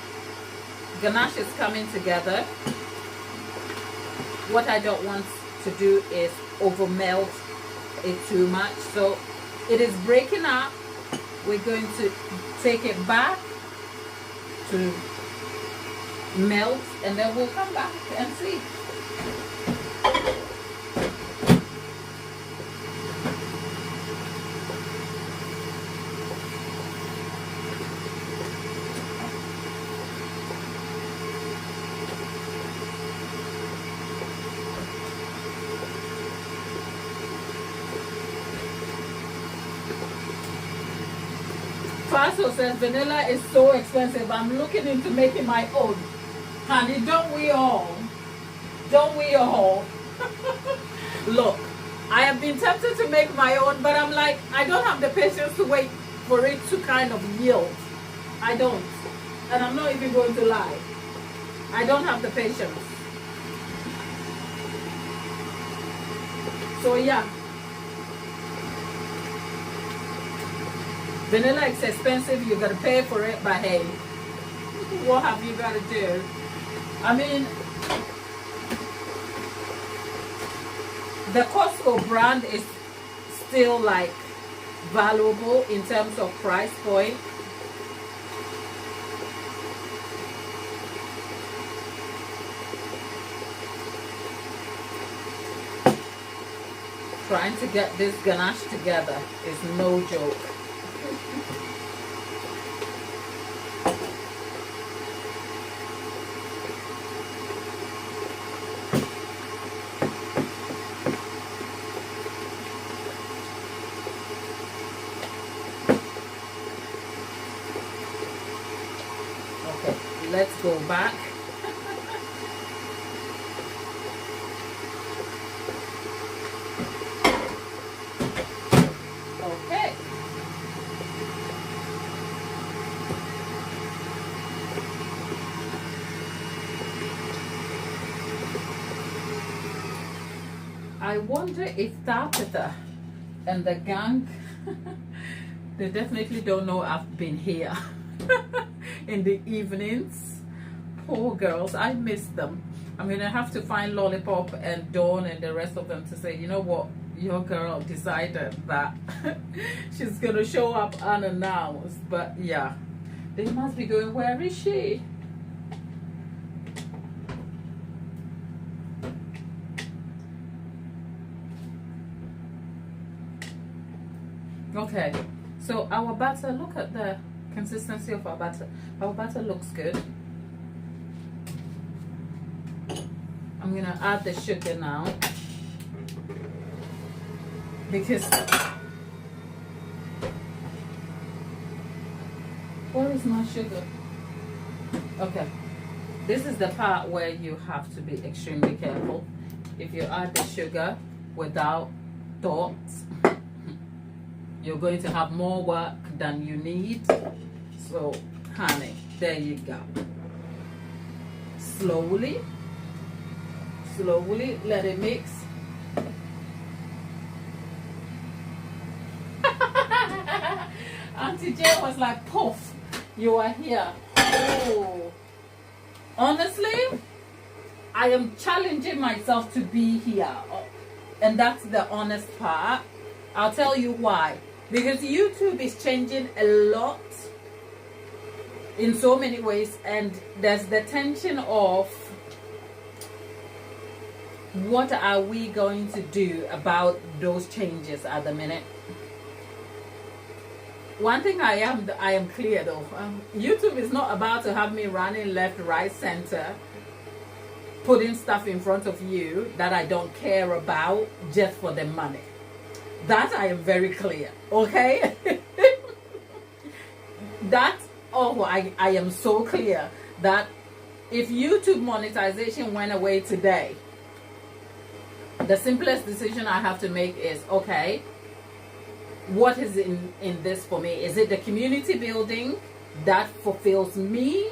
ganache is coming together. What I don't want to do is over melt it too much, so it is breaking up. We're going to take it back to melt, and then we'll come back and see. Faso says vanilla is so expensive. I'm looking into making my own. Honey, don't we all? Don't we all? Look, I have been tempted to make my own, but I'm like, I don't have the patience to wait for it to kind of yield. I don't. And I'm not even going to lie. I don't have the patience. So yeah. Vanilla is expensive, you gotta pay for it, but hey, what have you gotta do? I mean, the Costco brand is still like valuable in terms of price point. Trying to get this ganache together is no joke. Okay, let's go back. Okay. I wonder if Tabitha and the gang, they definitely don't know I've been here in the evenings. Poor girls, I miss them. I'm gonna have to find Lollipop and Dawn and the rest of them to say, you know what, your girl decided that she's gonna show up unannounced. But yeah, they must be going, where is she? Okay, so our butter, look at the consistency of our butter. Our butter looks good. I'm gonna add the sugar now, because where is my sugar? Okay, this is the part where you have to be extremely careful. If you add the sugar without thought, you're going to have more work than you need. So honey, there you go. Slowly let it mix. Auntie Jay was like, poof, you are here. Oh, honestly, I am challenging myself to be here, and that's the honest part. I'll tell you why. Because YouTube is changing a lot in so many ways, and there's the tension of what are we going to do about those changes at the minute. One thing I am clear though, YouTube is not about to have me running left, right, center, putting stuff in front of you that I don't care about just for the money. That I am very clear, okay? That, oh, I am so clear that if YouTube monetization went away today, the simplest decision I have to make is, okay, what is in this for me? Is it the community building that fulfills me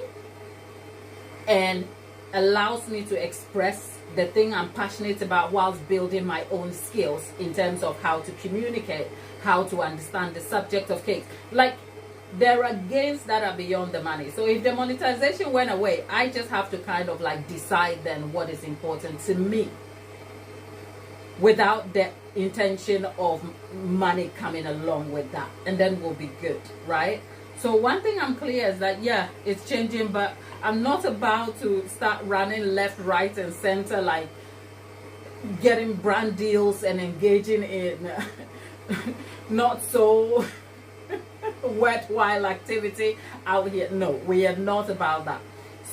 and allows me to express the thing I'm passionate about whilst building my own skills in terms of how to communicate, how to understand the subject of cake? Like, there are gains that are beyond the money. So if the monetization went away, I just have to kind of like decide then what is important to me without the intention of money coming along with that, and then we'll be good, right? So one thing I'm clear is that, yeah, it's changing, but I'm not about to start running left, right, and center, like getting brand deals and engaging in not so worthwhile activity out here. No, we are not about that.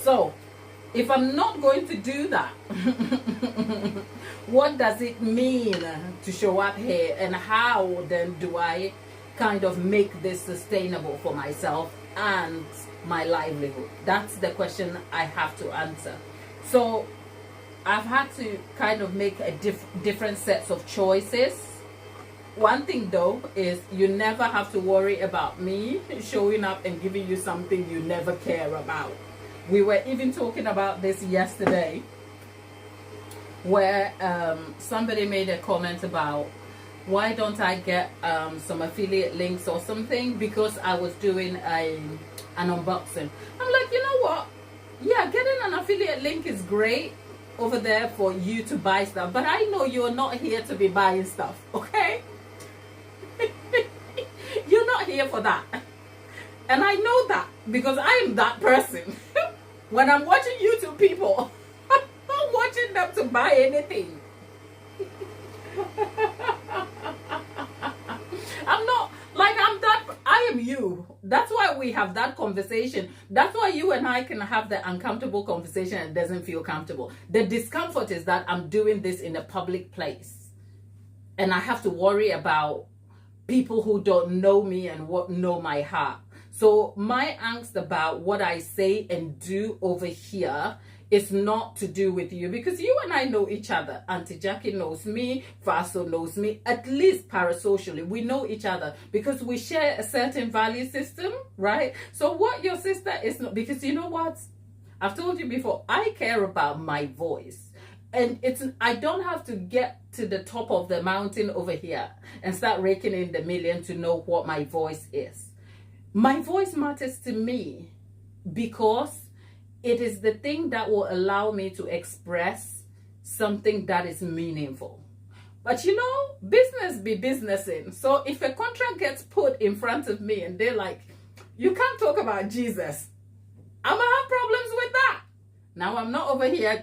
So if I'm not going to do that, what does it mean to show up here, and how then do I kind of make this sustainable for myself and my livelihood? That's the question I have to answer. So I've had to kind of make a different sets of choices. One thing though is you never have to worry about me showing up and giving you something you never care about. We were even talking about this yesterday, where somebody made a comment about, why don't I get some affiliate links or something, because I was doing an unboxing. I'm like, you know what? Yeah, getting an affiliate link is great over there for you to buy stuff, but I know you're not here to be buying stuff, okay? You're not here for that. And I know that because I am that person. When I'm watching YouTube people, I'm not watching them to buy anything. I'm not, like, I am you. That's why we have that conversation. That's why you and I can have the uncomfortable conversation and it doesn't feel comfortable. The discomfort is that I'm doing this in a public place, and I have to worry about people who don't know me and what know my heart. So my angst about what I say and do over here is not to do with you, because you and I know each other. Auntie Jackie knows me, Faso knows me, at least parasocially. We know each other because we share a certain value system, right? So what your sister is not, because you know what? I've told you before, I care about my voice. And I don't have to get to the top of the mountain over here and start raking in the million to know what my voice is. My voice matters to me because it is the thing that will allow me to express something that is meaningful. But you know, business be businessing. So if a contract gets put in front of me and they're like, you can't talk about Jesus, I'm gonna have problems with that. Now, I'm not over here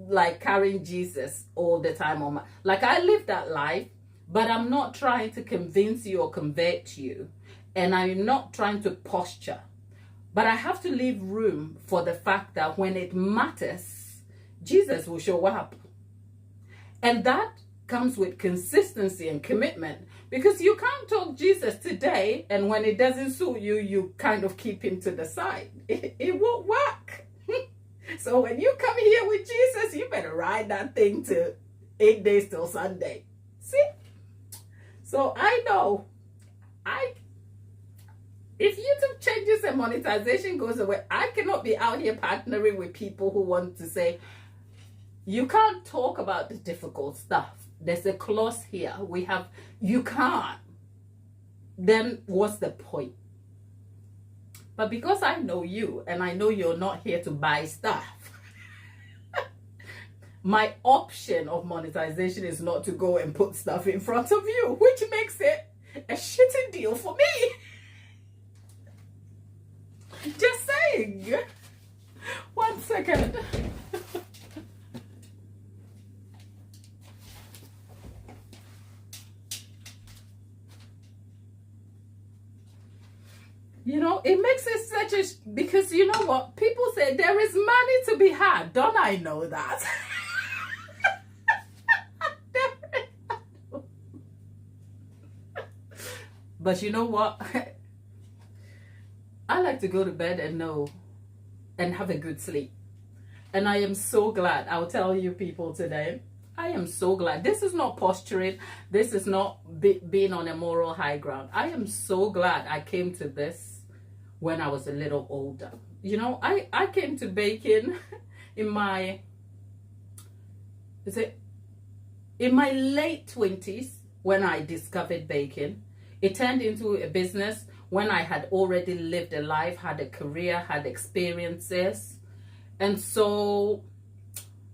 like carrying Jesus all the time on my, like, I live that life, but I'm not trying to convince you or convert you, and I'm not trying to posture. But I have to leave room for the fact that when it matters, Jesus will show up. And that comes with consistency and commitment, because you can't talk Jesus today and when it doesn't suit you, you kind of keep him to the side. It won't work. So when you come here with Jesus, you better ride that thing to 8 days till Sunday. See? So I know, if YouTube changes and monetization goes away, I cannot be out here partnering with people who want to say, you can't talk about the difficult stuff. There's a clause here. You can't. Then what's the point? But because I know you and I know you're not here to buy stuff, my option of monetization is not to go and put stuff in front of you, which makes it a shitty deal for me. Just saying. 1 second. You know, it makes it such a, because you know what? People say there is money to be had. Don't I know that? But you know what? I like to go to bed and know and have a good sleep. And I am so glad. I'll tell you people today, I am so glad. This is not posturing. This is not being on a moral high ground. I am so glad I came to this when I was a little older. You know, I came to baking in my late 20s when I discovered baking. It turned into a business when I had already lived a life, had a career, had experiences. And so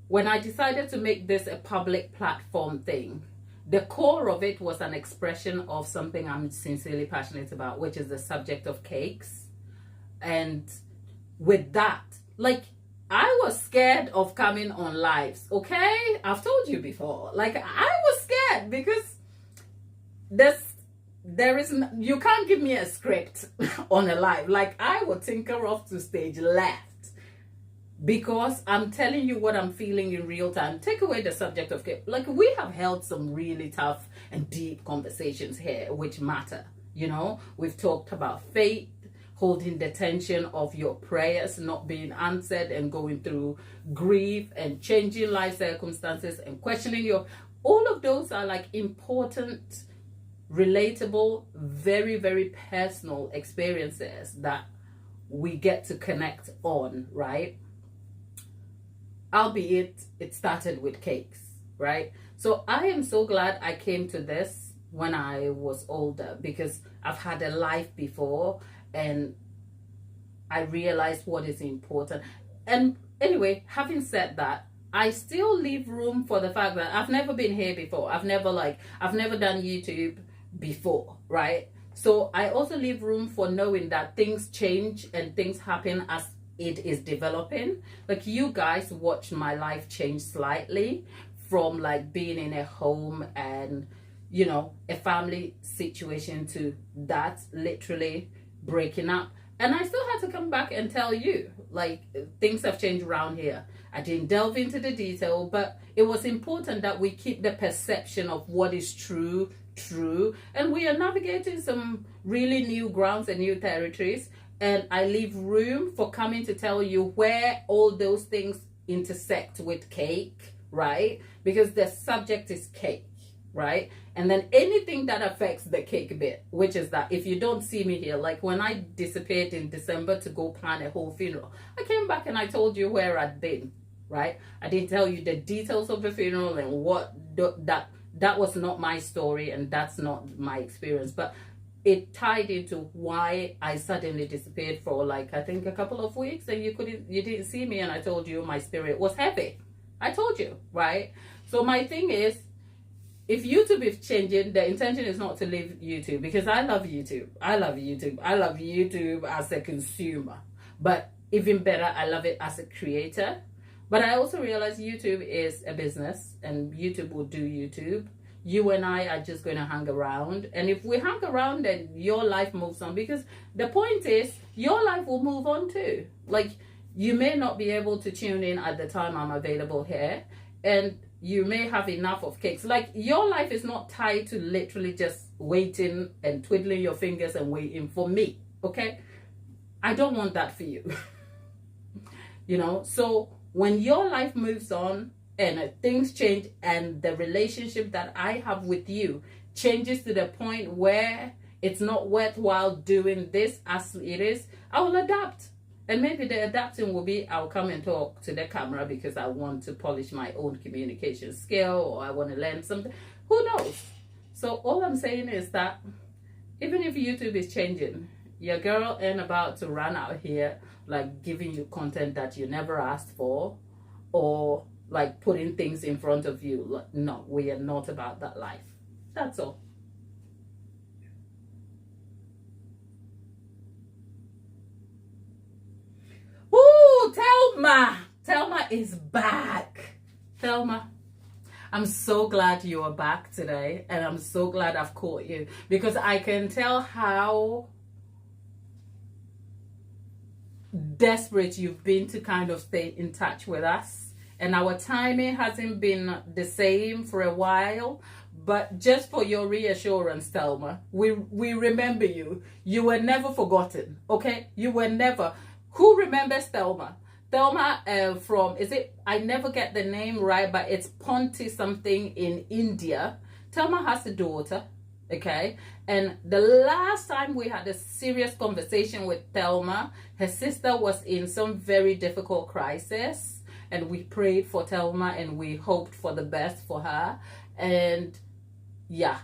when I decided to make this a public platform thing, the core of it was an expression of something I'm sincerely passionate about, which is the subject of cakes. And with that, like, I was scared of coming on lives, okay? I've told you before. Like, I was scared because you can't give me a script on a live. Like, I would tinker off to stage left because I'm telling you what I'm feeling in real time. Take away the subject of cake. Like, we have held some really tough and deep conversations here which matter. You know, we've talked about faith, holding the tension of your prayers not being answered, and going through grief and changing life circumstances and questioning all of those are like important, relatable, very, very personal experiences that we get to connect on, right? Albeit it started with cakes, right? So I am so glad I came to this when I was older, because I've had a life before and I realized what is important. And anyway, having said that, I still leave room for the fact that I've never been here before. I've never done YouTube before, right? So I also leave room for knowing that things change and things happen as it is developing. Like, you guys watched my life change slightly from like being in a home and, you know, a family situation to that literally breaking up. And I still had to come back and tell you, like, things have changed around here. I didn't delve into the detail, but it was important that we keep the perception of what is true. And we are navigating some really new grounds and new territories. And I leave room for coming to tell you where all those things intersect with cake, right? Because the subject is cake, right? And then anything that affects the cake bit, which is that if you don't see me here, like when I disappeared in December to go plan a whole funeral, I came back and I told you where I'd been, right? I didn't tell you the details of the funeral and what that was not my story and that's not my experience, but it tied into why I suddenly disappeared for like, I think a couple of weeks, and you didn't see me, and I told you my spirit was heavy. I told you, right? So my thing is, if YouTube is changing, the intention is not to leave YouTube, because I love YouTube. I love YouTube as a consumer, but even better, I love it as a creator. But I also realize YouTube is a business and YouTube will do YouTube. You and I are just going to hang around. And if we hang around, then your life moves on, because the point is your life will move on too. Like, you may not be able to tune in at the time I'm available here, and you may have enough of cakes. Like, your life is not tied to literally just waiting and twiddling your fingers and waiting for me, okay? I don't want that for you. You know, so when your life moves on and things change and the relationship that I have with you changes to the point where it's not worthwhile doing this as it is, I will adapt. And maybe the adapting will be, I'll come and talk to the camera because I want to polish my own communication skill, or I want to learn something. Who knows? So all I'm saying is that even if YouTube is changing, your girl ain't about to run out here like giving you content that you never asked for, or like putting things in front of you. No, we are not about that life. That's all. Ooh, Thelma is back. Thelma, I'm so glad you are back today, and I'm so glad I've caught you, because I can tell how desperate you've been to kind of stay in touch with us, and our timing hasn't been the same for a while. But just for your reassurance, Thelma, we remember you. You were never forgotten, okay? You were never. Who remembers Thelma? Thelma from, is it, I never get the name right, but it's Ponti something in India. Thelma has a daughter, okay? And the last time we had a serious conversation with Thelma, her sister was in some very difficult crisis. And we prayed for Thelma and we hoped for the best for her. And yeah,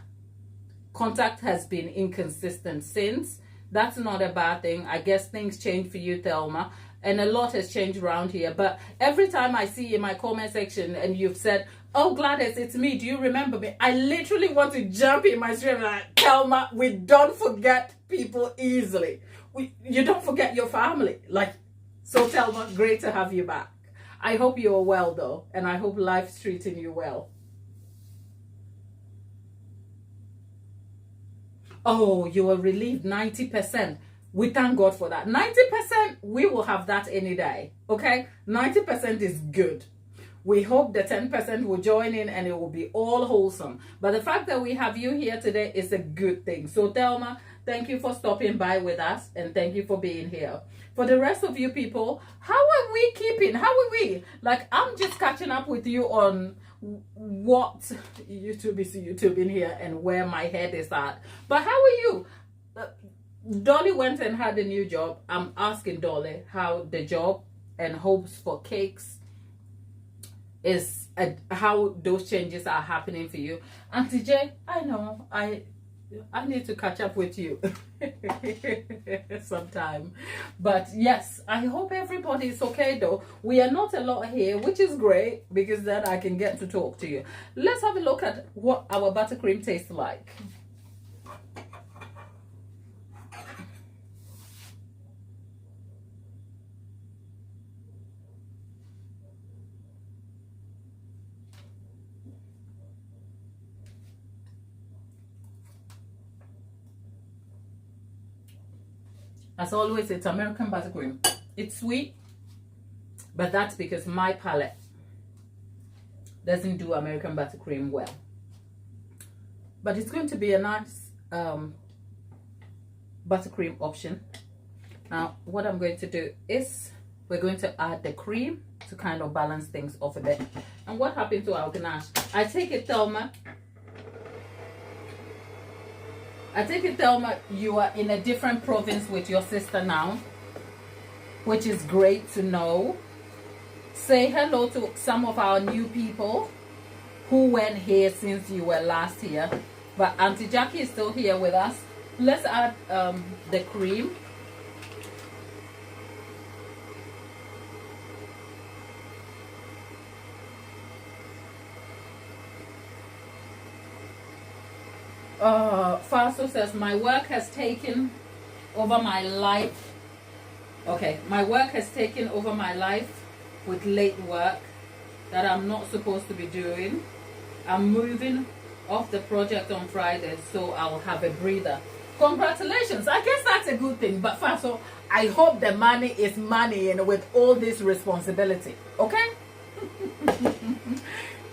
contact has been inconsistent since. That's not a bad thing. I guess things change for you, Thelma. And a lot has changed around here. But every time I see in my comment section and you've said, oh, Gladys, it's me. Do you remember me? I literally want to jump in my stream like, Thelma, we don't forget people easily. You don't forget your family. Like, so Thelma, great to have you back. I hope you're well though, and I hope life's treating you well. Oh, you are relieved 90%. We thank God for that. 90%, we will have that any day. Okay? 90% is good. We hope the 10% will join in and it will be all wholesome. But the fact that we have you here today is a good thing. So Thelma, thank you for stopping by with us and thank you for being here. For the rest of you people, how are we keeping? How are we? Like, I'm just catching up with you on what YouTube is YouTube in here and where my head is at. But how are you? Dolly went and had a new job. I'm asking Dolly how the job and hopes for cakes is, how those changes are happening for you. Auntie J, I know, I need to catch up with you sometime. But yes, I hope everybody is okay though. We are not a lot here, which is great because then I can get to talk to you. Let's have a look at what our buttercream tastes like. As always, it's American buttercream. It's sweet, but that's because my palate doesn't do American buttercream well. But it's going to be a nice buttercream option. Now, what I'm going to do is we're going to add the cream to kind of balance things off a bit. And what happened to our ganache? I take it, Thelma, you are in a different province with your sister now, which is great to know. Say hello to some of our new people who weren't here since you were last here. But Auntie Jackie is still here with us. Let's add the cream. Faso says, my work has taken over my life. Okay, my work has taken over my life with late work that I'm not supposed to be doing. I'm moving off the project on Friday, so I'll have a breather. Congratulations. I guess that's a good thing. But Faso, I hope the money is money and with all this responsibility. Okay?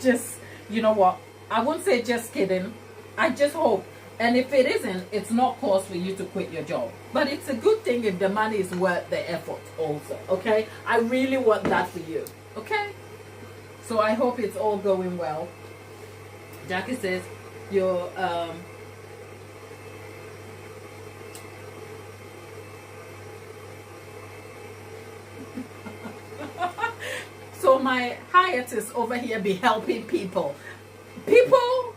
Just, you know what? I won't say just kidding. I just hope. And if it isn't, it's not cause for you to quit your job. But it's a good thing if the money is worth the effort also. Okay? I really want that for you. Okay? So I hope it's all going well. Jackie says, your so my hiatus over here be helping people. People,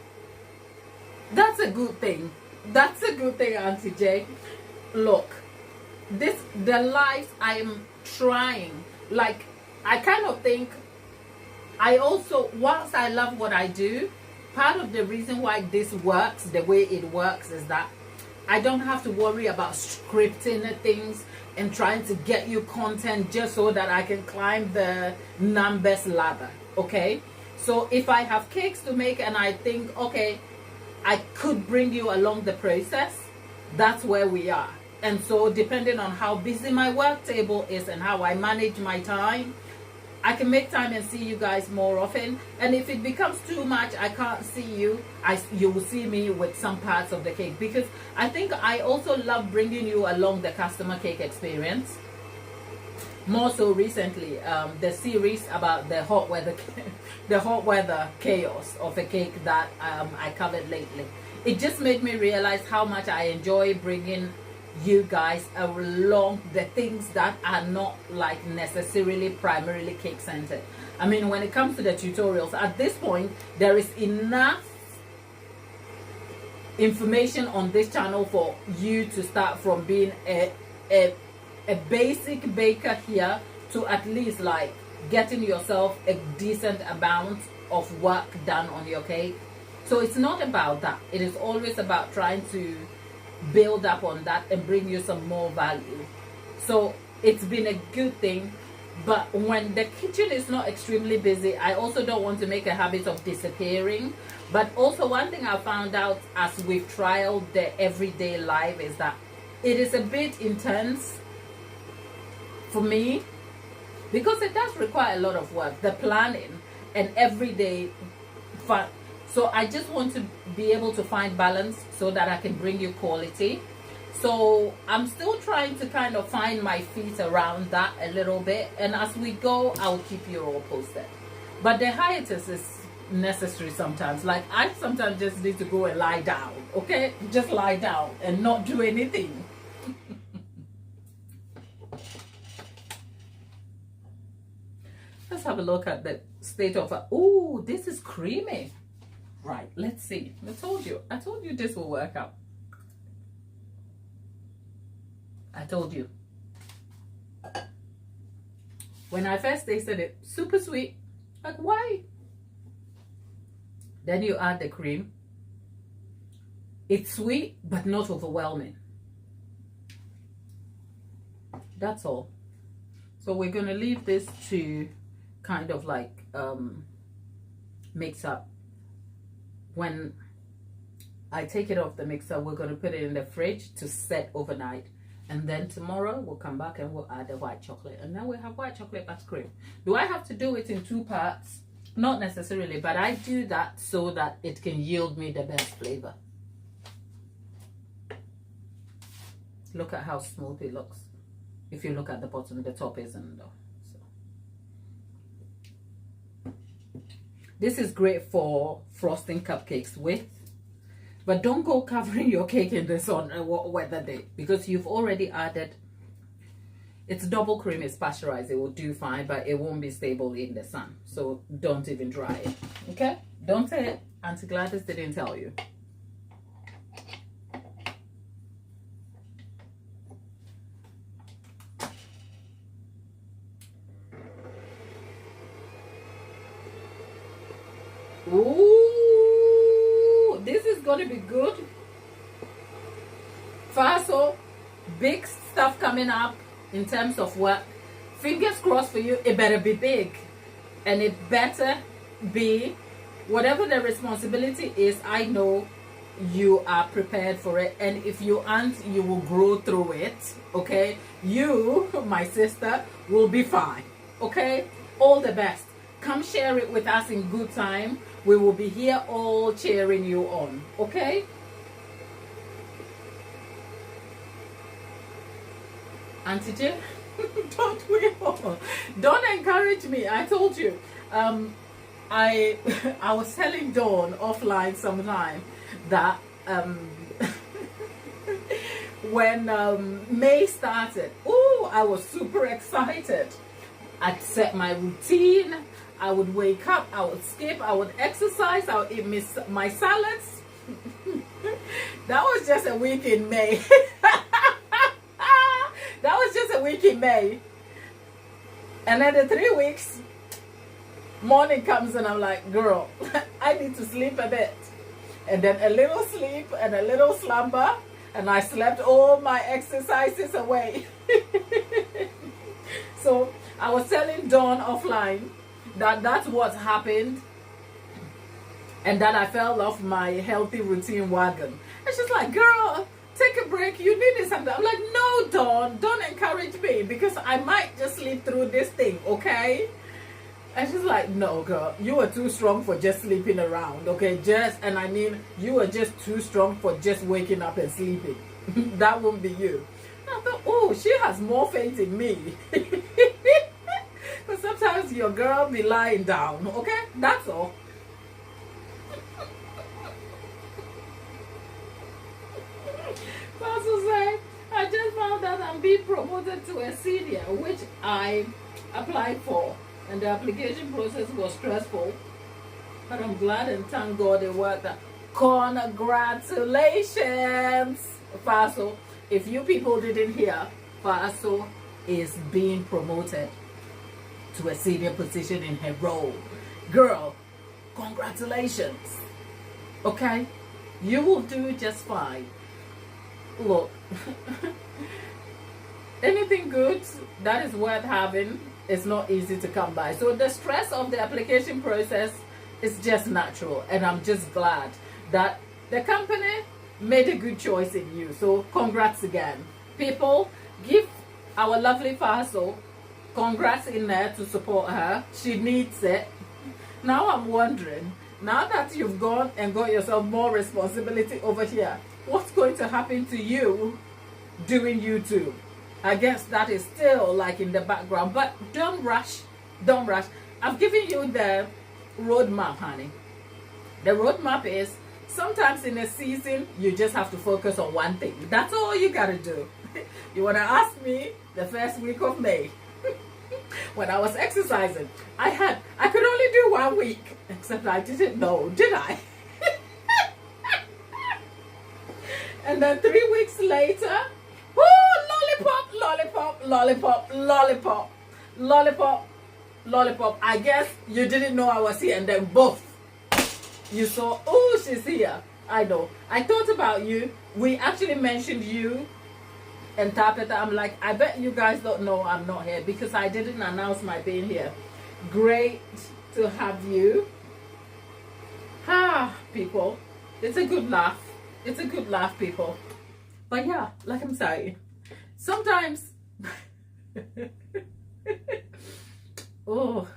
that's a good thing. That's a good thing, Auntie J. Look, the life I'm trying, like, I kind of think, I also, once I love what I do, part of the reason why this works the way it works is that I don't have to worry about scripting things and trying to get you content just so that I can climb the numbers ladder, okay? So if I have cakes to make and I think, okay, I could bring you along the process, that's where we are. And so depending on how busy my work table is and how I manage my time, I can make time and see you guys more often. And if it becomes too much, I can't see you, you will see me with some parts of the cake. Because I think I also love bringing you along the customer cake experience. more so recently, the series about the hot weather the hot weather chaos of a cake that I covered lately. It just made me realize how much I enjoy bringing you guys along the things that are not like necessarily primarily cake centered. I mean, when it comes to the tutorials, at this point there is enough information on this channel for you to start from being a basic baker here to at least like getting yourself a decent amount of work done on your cake. So it's not about that. It is always about trying to build up on that and bring you some more value. So it's been a good thing. But when the kitchen is not extremely busy, I also don't want to make a habit of disappearing. But also one thing I found out as we've trialed the everyday life is that it is a bit intense for me, because it does require a lot of work, the planning and everyday fun. So I just want to be able to find balance so that I can bring you quality. So I'm still trying to kind of find my feet around that a little bit, and as we go I'll keep you all posted. But the hiatus is necessary sometimes. Like I sometimes just need to go and lie down, okay? Just lie down and not do anything. Let's have a look at the state of it. Ooh, this is creamy. Right, let's see. I told you this will work out. I told you. When I first tasted it, super sweet. Like, why? Then you add the cream. It's sweet, but not overwhelming. That's all. So we're going to leave this to kind of like mix up. When I take it off the mixer, we're going to put it in the fridge to set overnight. And then tomorrow we'll come back and we'll add the white chocolate. And then we'll have white chocolate buttercream. Do I have to do it in 2 parts? Not necessarily, but I do that so that it can yield me the best flavor. Look at how smooth it looks. If you look at the bottom, the top isn't though. So this is great for frosting cupcakes with. But don't go covering your cake in the sun and weather day, because you've already added, it's double cream, it's pasteurized, it will do fine, but it won't be stable in the sun. So don't even try it, okay? Don't say Auntie Gladys didn't tell you. Ooh, this is gonna be good. Faso, big stuff coming up in terms of work. Fingers crossed for you. It better be big, and it better be whatever the responsibility is. I know you are prepared for it, and if you aren't, you will grow through it. Okay, you, my sister, will be fine. Okay, all the best. Come share it with us in good time. We will be here all cheering you on, okay? Auntie Jill, don't we all? Don't encourage me. I told you. I was telling Dawn offline sometime that when May started, oh, I was super excited. I'd set my routine. I would wake up, I would skip, I would exercise, I would eat my salads. That was just a week in May. That was just a week in May. And then the 3 weeks, morning comes and I'm like, girl, I need to sleep a bit. And then a little sleep and a little slumber, and I slept all my exercises away. So I was telling Dawn offline that that's what happened, and that I fell off my healthy routine wagon. And she's like, girl, take a break, you need something. I'm like, no, Dawn, don't encourage me, because I might just sleep through this thing, okay? And she's like, no, girl, you are too strong for just sleeping around, okay? And I mean, you are just too strong for just waking up and sleeping. That won't be you. And I thought, oh, she has more faith in me. that your girl be lying down, okay? That's all. Pastor said, I just found out I'm being promoted to a senior, which I applied for, and the application process was stressful, but I'm glad and thank God it worked out. Congratulations, Pastor. If you people didn't hear, Pastor is being promoted to a senior position in her role. Girl, congratulations. Okay? You will do just fine. Look, anything good that is worth having is not easy to come by. So the stress of the application process is just natural, and I'm just glad that the company made a good choice in you. So congrats again. People, give our lovely Faso congrats in there to support her. She needs it. Now I'm wondering, now that you've gone and got yourself more responsibility over here, what's going to happen to you doing YouTube? I guess that is still like in the background, but don't rush. Don't rush. I've given you the roadmap, honey. The roadmap is sometimes in a season you just have to focus on one thing. That's all you gotta do. You wanna ask me the first week of May when I was exercising, I could only do 1 week, except I didn't know, did I? And then 3 weeks later, whoo, lollipop, lollipop, lollipop, lollipop, lollipop, lollipop. I guess you didn't know I was here, and then both. You saw, oh, she's here. I know. I thought about you. We actually mentioned you and Tapeta. I'm like, I bet you guys don't know I'm not here because I didn't announce my being here. Great to have you. People. It's a good laugh. It's a good laugh, people. But yeah, like I'm saying, sometimes oh,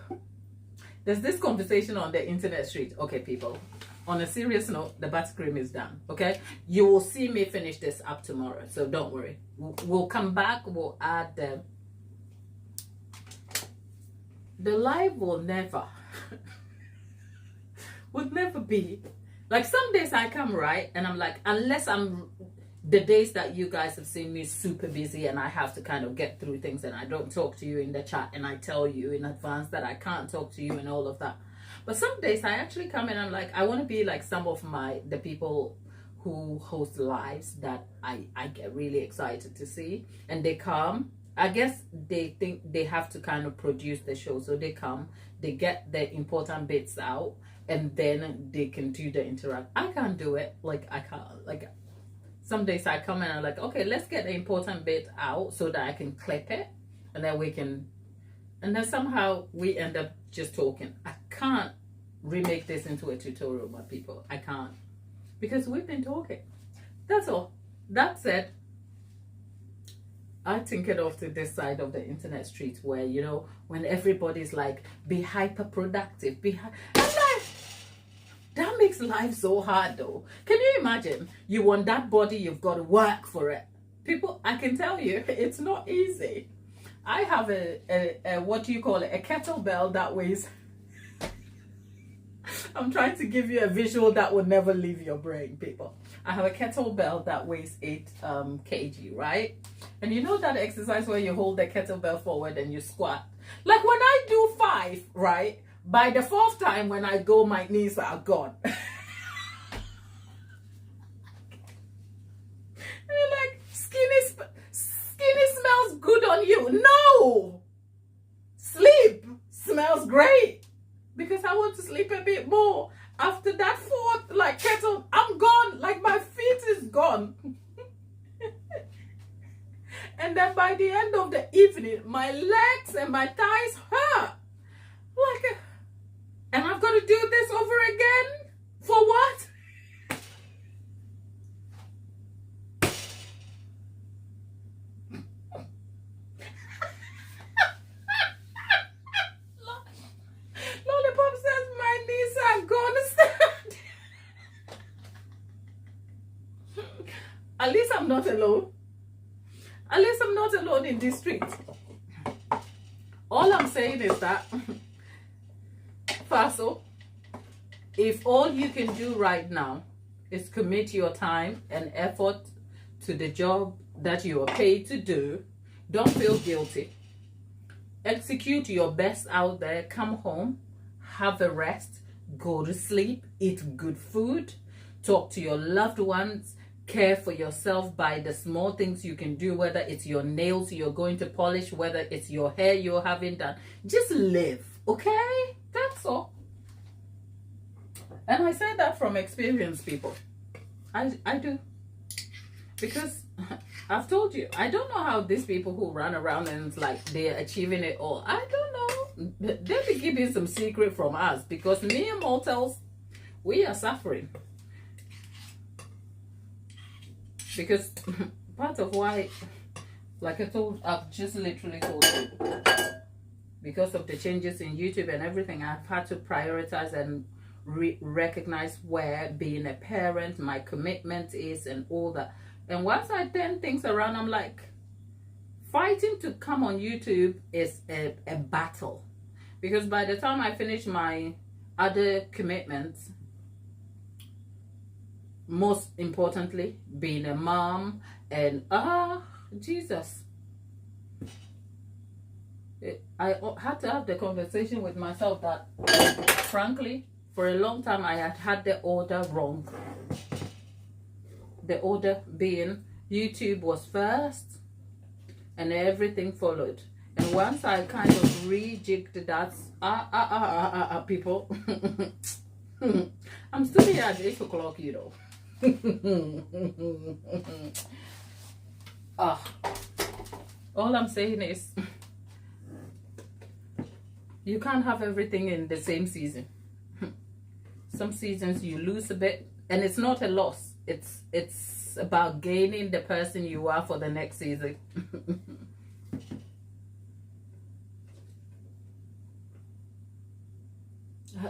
there's this conversation on the internet street. Okay, people, on a serious note, the buttercream is done. Okay, you will see me finish this up tomorrow, so don't worry. We'll come back. We'll add the live will never would never be like some days I come right and I'm like, unless I'm the days that you guys have seen me super busy and I have to kind of get through things and I don't talk to you in the chat and I tell you in advance that I can't talk to you and all of that. But some days I actually come and I'm like, I want to be like some of the people who host lives that I get really excited to see, and they come. I guess they think they have to kind of produce the show, so they come, they get the important bits out, and then they can do the interact. I can't do it. Like I can't. Like some days I come and I'm like, okay, let's get the important bit out so that I can clip it, and then we can, and then somehow we end up just talking. I can't remake this into a tutorial, my people. I can't, because we've been talking. That's all. That said, I think it off to this side of the internet street where, you know, when everybody's like, be hyper productive, I'm like, that makes life so hard though. Can you imagine? You want that body, you've got to work for it. People, I can tell you, it's not easy. I have a what do you call it? A kettlebell that weighs, I'm trying to give you a visual that will never leave your brain, people. I have a kettlebell that weighs 8 kg, right? And you know that exercise where you hold the kettlebell forward and you squat? Like when I do 5, right? By the 4th time when I go, my knees are gone. And you're like, skinny smells good on you. No! Sleep smells great. Because I want to sleep a bit more. After that 4th, like, kettle, I'm gone. Like, my feet is gone. And then by the end of the evening, my legs and my thighs hurt. Like, and I've got to do this over again? For what? Lollipop says my knees are gone. At least I'm not alone. At least I'm not alone in this street. All I'm saying is that parcel. If all you can do right now is commit your time and effort to the job that you are paid to do, don't feel guilty. Execute your best out there. Come home, have a rest, go to sleep, eat good food, talk to your loved ones, care for yourself by the small things you can do, whether it's your nails you're going to polish, whether it's your hair you're having done. Just live, okay? That's all. And I say that from experience, people. I do. Because I've told you, I don't know how these people who run around and it's like they're achieving it all. I don't know. They be giving some secret from us, because mere mortals, we are suffering. Because part of why, like I've just literally told you, because of the changes in YouTube and everything, I've had to prioritize and recognize where being a parent, my commitment is, and all that. And once I turn things around, I'm like, fighting to come on YouTube is a battle. Because by the time I finish my other commitments, most importantly, being a mom, and Jesus, I had to have the conversation with myself that, frankly, for a long time I had the order wrong. The order being YouTube was first and everything followed. And once I kind of rejigged that, people, I'm still here at 8 o'clock, you know. All I'm saying is, you can't have everything in the same season. Some seasons you lose a bit, and it's not a loss. It's about gaining the person you are for the next season.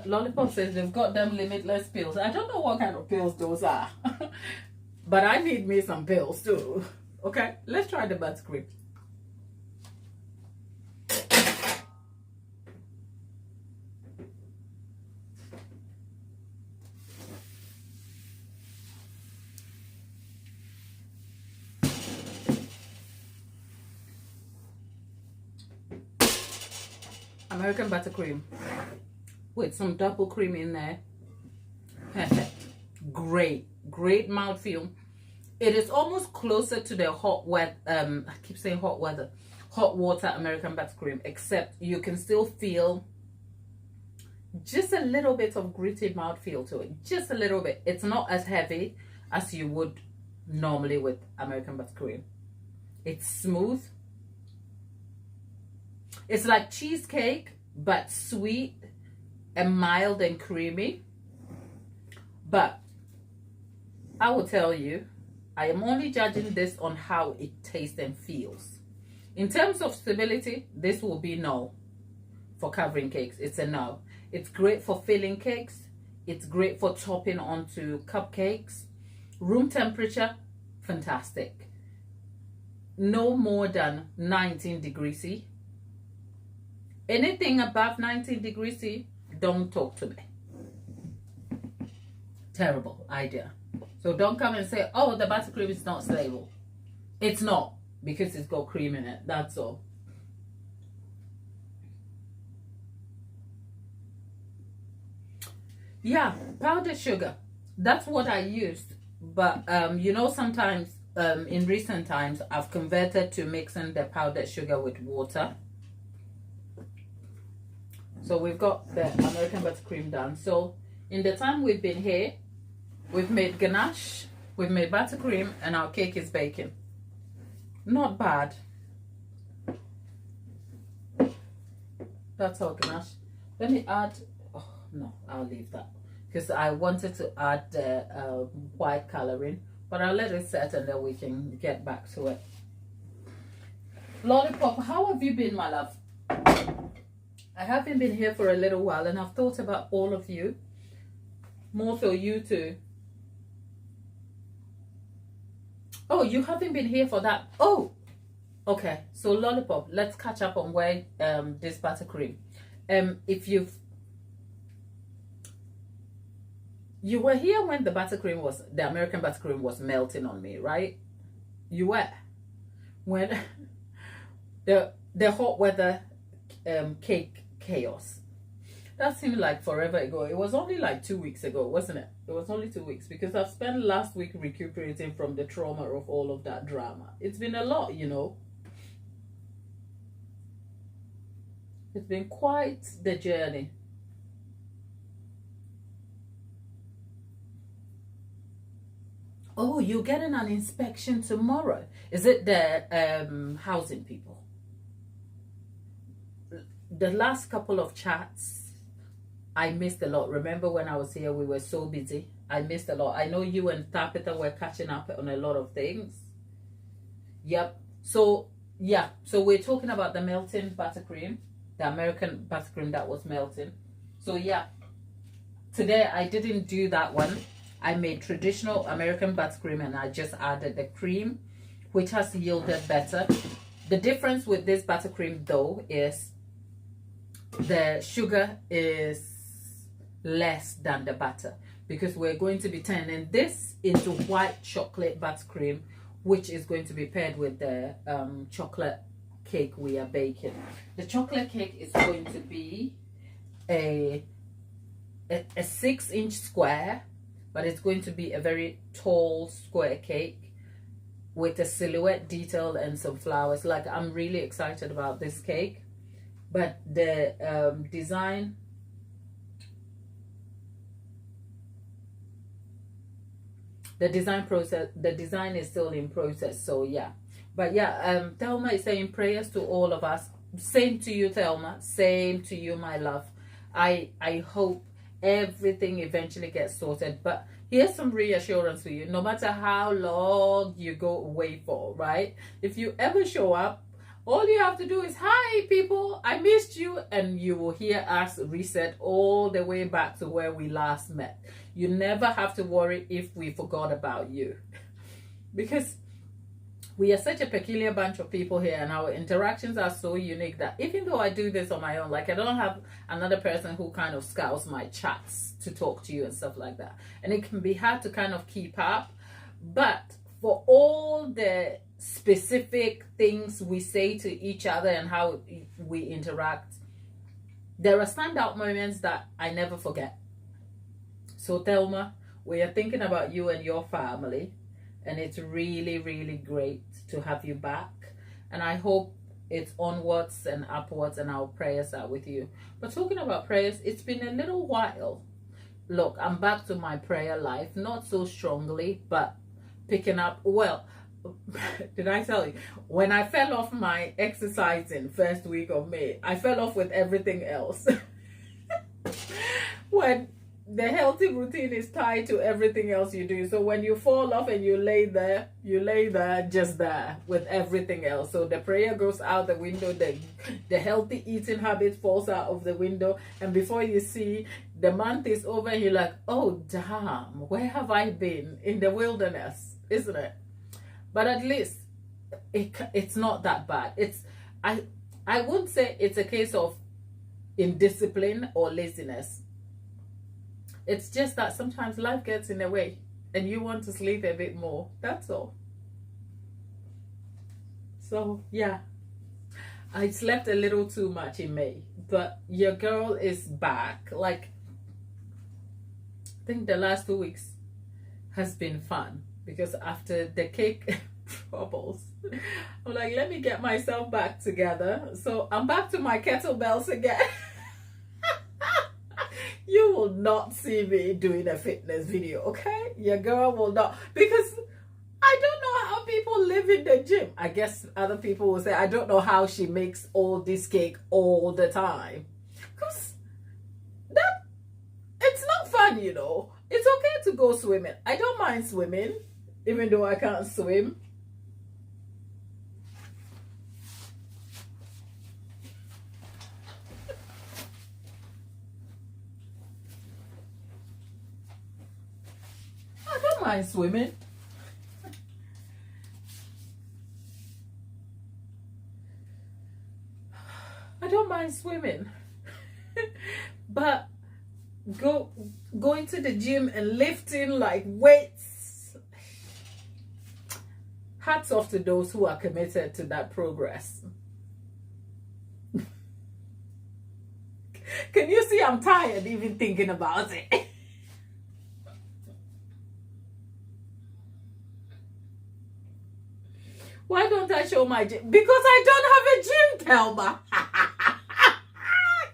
Lollipop says they've got them limitless pills. I don't know what kind of pills those are. But I need me some pills too. Okay, let's try the buttercream. American buttercream with some double cream in there. Perfect. Great mouthfeel. It is almost closer to the hot weather, I keep saying hot water American buttercream, except you can still feel just a little bit of gritty mouthfeel to it. Just a little bit. It's not as heavy as you would normally with American buttercream. It's smooth. It's like cheesecake, but sweet and mild and creamy. But I will tell you, I am only judging this on how it tastes and feels. In terms of stability, this will be no for covering cakes. It's a no. It's great for filling cakes. It's great for topping onto cupcakes. Room temperature, fantastic. No more than 19 degrees C. Anything above 19 degrees C, don't talk to me. Terrible idea. So don't come and say, oh, the buttercream is not stable. It's not, because it's got cream in it. That's all. Yeah, powdered sugar. That's what I used. But, you know, sometimes in recent times, I've converted to mixing the powdered sugar with water. So we've got the American buttercream done. So in the time we've been here, we've made ganache, we've made buttercream, and our cake is baking. Not bad. That's our ganache. Let me add, oh no, I'll leave that. Because I wanted to add the white coloring, but I'll let it set and then we can get back to it. Lollipop, how have you been, my love? I haven't been here for a little while, and I've thought about all of you. More so you too. Oh, you haven't been here for that. Oh, okay. So Lollipop, let's catch up on where this buttercream. If you've You were here when the American buttercream was melting on me, right? You were. When the hot weather cake chaos. That seemed like forever ago. It was only like 2 weeks ago, wasn't it? It was only 2 weeks, because I've spent last week recuperating from the trauma of all of that drama. It's been a lot, you know. It's been quite the journey. Oh, you're getting an inspection tomorrow. Is it the housing people? The last couple of chats, I missed a lot. Remember when I was here, we were so busy. I missed a lot. I know you and Tapita were catching up on a lot of things. Yep. So, yeah. So we're talking about the melting buttercream, the American buttercream that was melting. So, yeah. Today, I didn't do that one. I made traditional American buttercream and I just added the cream, which has yielded better. The difference with this buttercream, though, is the sugar is less than the butter, because we're going to be turning this into white chocolate buttercream, which is going to be paired with the chocolate cake we are baking. The chocolate cake is going to be a 6-inch square, but it's going to be a very tall square cake with a silhouette detail and some flowers. Like, I'm really excited about this cake, but the design process, the design is still in process. So yeah, but yeah, Thelma is saying prayers to all of us. Same to you, Thelma. Same to you, my love. I hope everything eventually gets sorted. But here's some reassurance for you. No matter how long you go away for, right? If you ever show up, all you have to do is, hi people, I missed you, and you will hear us reset all the way back to where we last met. You never have to worry if we forgot about you, because we are such a peculiar bunch of people here, and our interactions are so unique that even though I do this on my own, like, I don't have another person who kind of scours my chats to talk to you and stuff like that, and it can be hard to kind of keep up. But for all the specific things we say to each other and how we interact, there are standout moments that I never forget. So Thelma, we are thinking about you and your family, and it's really, really great to have you back, and I hope it's onwards and upwards, and our prayers are with you. But talking about prayers, it's been a little while. Look, I'm back to my prayer life, not so strongly, but picking up. Well, did I tell you, when I fell off my exercising first week of May, I fell off with everything else. When the healthy routine is tied to everything else you do, so when you fall off and you lay there just there with everything else. So the prayer goes out the window, the healthy eating habit falls out of the window, and before you see, the month is over and you're like, oh damn, where have I been? In the wilderness, isn't it? But at least it's not that bad. I wouldn't say it's a case of indiscipline or laziness. It's just that sometimes life gets in the way and you want to sleep a bit more. That's all. So yeah, I slept a little too much in May, but your girl is back. Like, I think the last 2 weeks has been fun, because after the cake troubles, I'm like, let me get myself back together. So I'm back to my kettlebells again. You will not see me doing a fitness video, okay? Your girl will not, because I don't know how people live in the gym. I guess other people will say, I don't know how she makes all this cake all the time. Because it's not fun, you know. It's okay to go swimming. I don't mind swimming, even though I can't swim. I don't mind swimming. I don't mind swimming. But going to the gym and lifting like weights. Hats off to those who are committed to that progress. Can you see I'm tired even thinking about it? Why don't I show my gym? Because I don't have a gym, Kelma.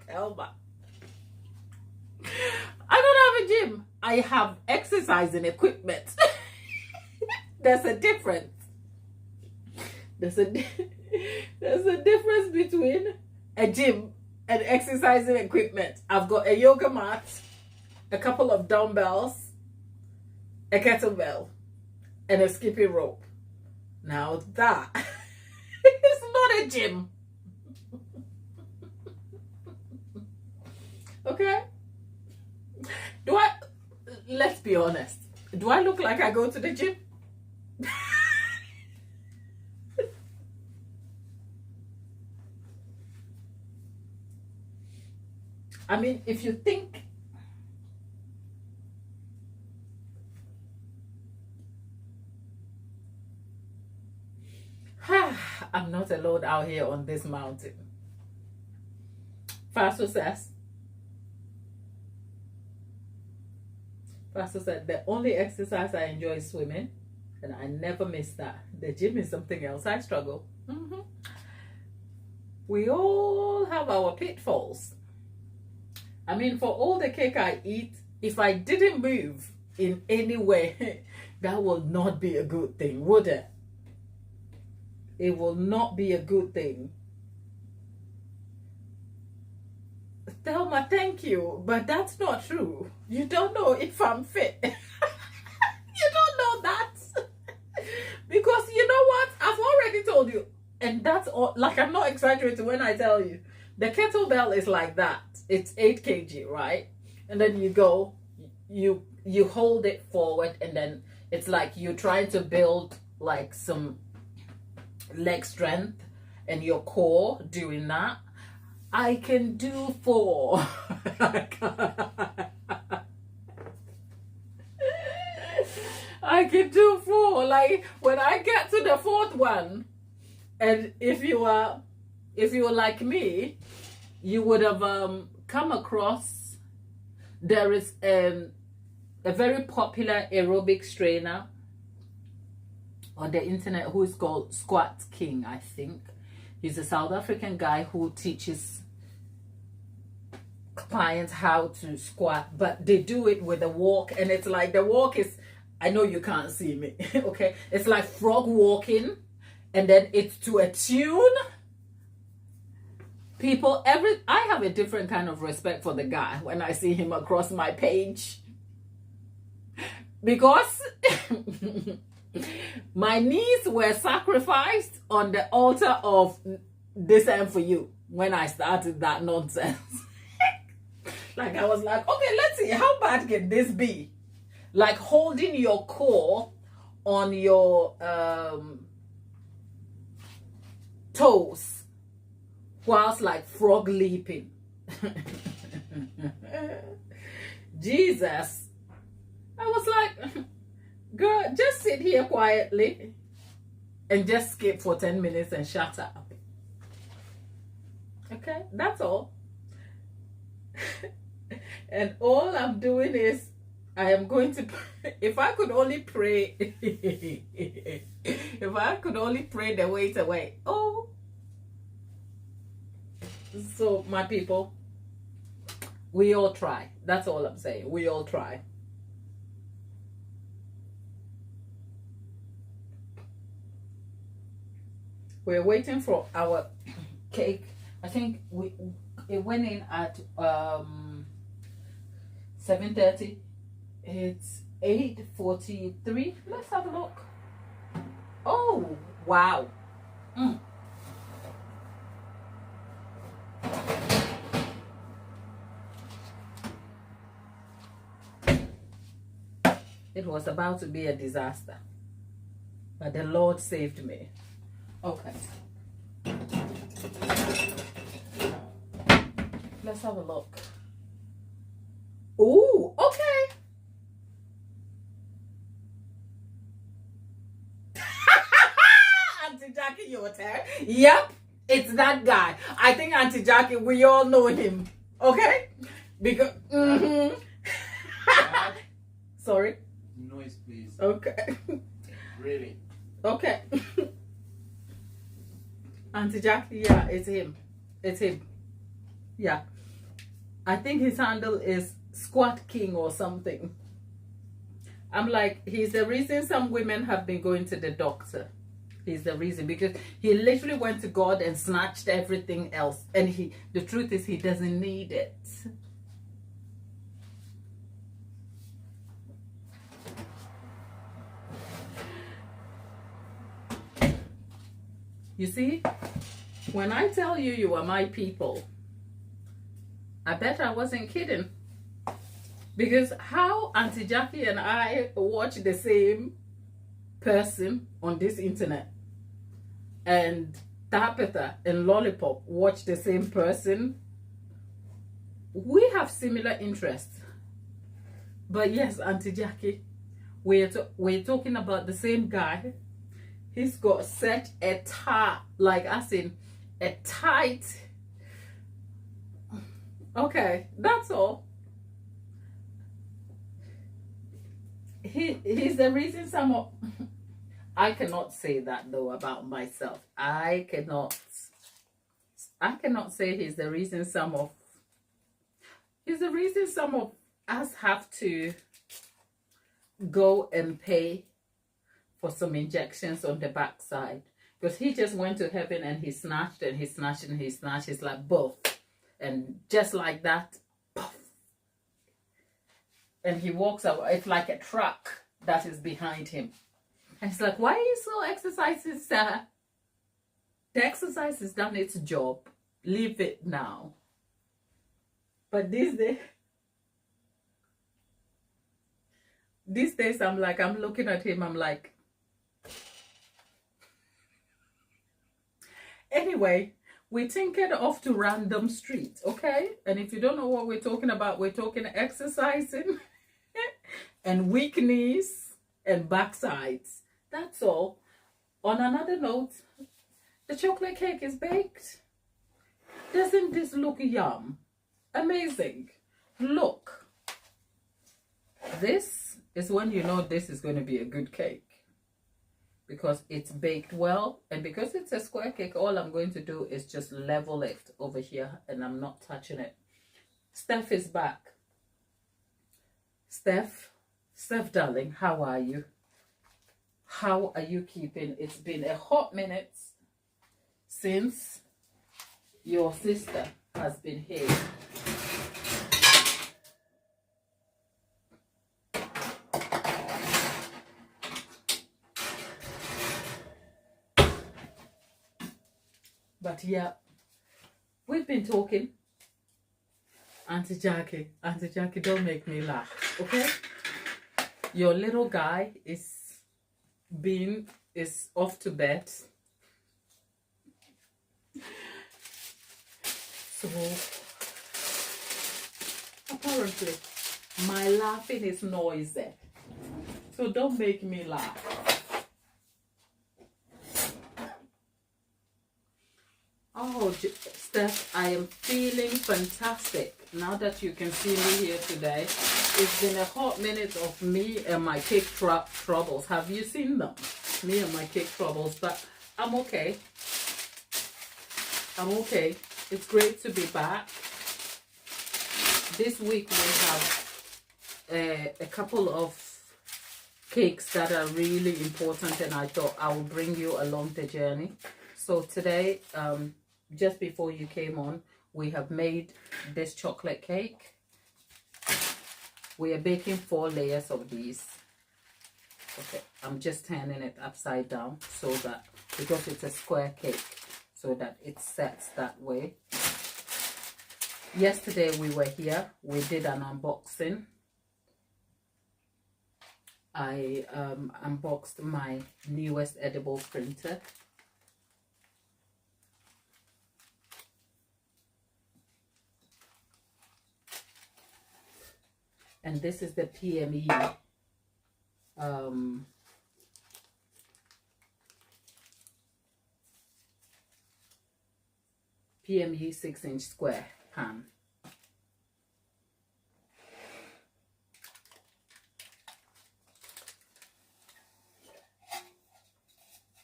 Kelma. I don't have a gym. I have exercising equipment. There's a difference. There's a difference between a gym and exercising equipment. I've got a yoga mat, a couple of dumbbells, a kettlebell, and a skipping rope. Now that is not a gym. Okay? Let's be honest. Do I look like I go to the gym? I mean, if you think I'm not alone out here on this mountain. Pastor said, the only exercise I enjoy is swimming, and I never miss that. The gym is something else. I struggle. We all have our pitfalls. I mean, for all the cake I eat, if I didn't move in any way, that will not be a good thing, would it? It will not be a good thing. Thelma, thank you, but that's not true. You don't know if I'm fit. You don't know that. Because you know what? I've already told you, and that's all. Like, I'm not exaggerating when I tell you. The kettlebell is like that. It's 8 kg, right? And then you go, you hold it forward, and then it's like you're trying to build like some leg strength and your core doing that. I can do 4. I can do 4. Like, when I get to the 4th one, and if you were like me, you would have come across, there is a very popular aerobics trainer on the internet who is called Squat King, I think. He's a South African guy who teaches clients how to squat, but they do it with a walk, and it's like the walk is, I know you can't see me, okay? It's like frog walking, and then it's to a tune. People, I have a different kind of respect for the guy when I see him across my page, because my knees were sacrificed on the altar of this and for you when I started that nonsense. Like, I was like, okay, let's see, how bad can this be? Like holding your core on your toes whilst like frog leaping. Jesus. I was like, girl, just sit here quietly and just skip for 10 minutes and shut up. Okay, that's all. And all I'm doing is, I am going to, if I could only pray, if I could only pray the weight away. Oh. So, my people, we all try. That's all I'm saying. We all try. We're waiting for our cake. I think it went in at 7:30. It's 8:43. Let's have a look. Oh, wow. It was about to be a disaster, but the Lord saved me. Okay. Let's have a look. Oh, okay. Auntie Jackie, your turn. Yep, it's that guy. I think Auntie Jackie, we all know him. Okay? Because sorry. Noise, please. Okay. Really. Okay. Auntie Jackie, yeah, it's him. It's him. Yeah. I think his handle is Squat King or something. I'm like, he's the reason some women have been going to the doctor. He's the reason, because he literally went to God and snatched everything else. And the truth is, he doesn't need it. You see, when I tell you you are my people, I bet I wasn't kidding. Because how Auntie Jackie and I watch the same person on this internet, and Tapeta and Lollipop watch the same person, we have similar interests. But yes, Auntie Jackie, we're talking about the same guy. He's got such a tight, like as in a tight. Okay, that's all. He's the reason some of. I cannot say that though about myself. I cannot say he's the reason some of. He's the reason some of us have to go and pay for some injections on the backside, because he just went to heaven and he snatched and he snatched and he snatched. It's like both, and just like that, puff, and he walks out. It's like a truck that is behind him, and it's like, why are you so exercising, sir? The exercise has done its job. Leave it now. But these days, I'm looking at him, I'm like, anyway, we tinkered off to random street, okay? And if you don't know what we're talking about, we're talking exercising and weak knees and backsides. That's all. On another note, the chocolate cake is baked. Doesn't this look yum? Amazing. Look. This is when you know this is going to be a good cake, because it's baked well, and because it's a square cake, all I'm going to do is just level it over here, and I'm not touching it. Steph is back. Steph, darling, how are you? How are you keeping? It's been a hot minute since your sister has been here. But yeah, we've been talking. Auntie Jackie, don't make me laugh, okay? Your little guy is off to bed. So apparently my laughing is noisy. So don't make me laugh. Oh, Steph, I am feeling fantastic now that you can see me here today. It's been a hot minute of me and my cake troubles. Have you seen them? Me and my cake troubles, but I'm okay. I'm okay. It's great to be back. This week we have a couple of cakes that are really important, and I thought I will bring you along the journey. So today, just before you came on, we have made this chocolate cake. We are baking 4 layers of these. Okay, I'm just turning it upside down so that, because it's a square cake, so that it sets that way. Yesterday we were here, we did an unboxing. I unboxed my newest edible printer. And this is the PME um, PME 6-inch square pan.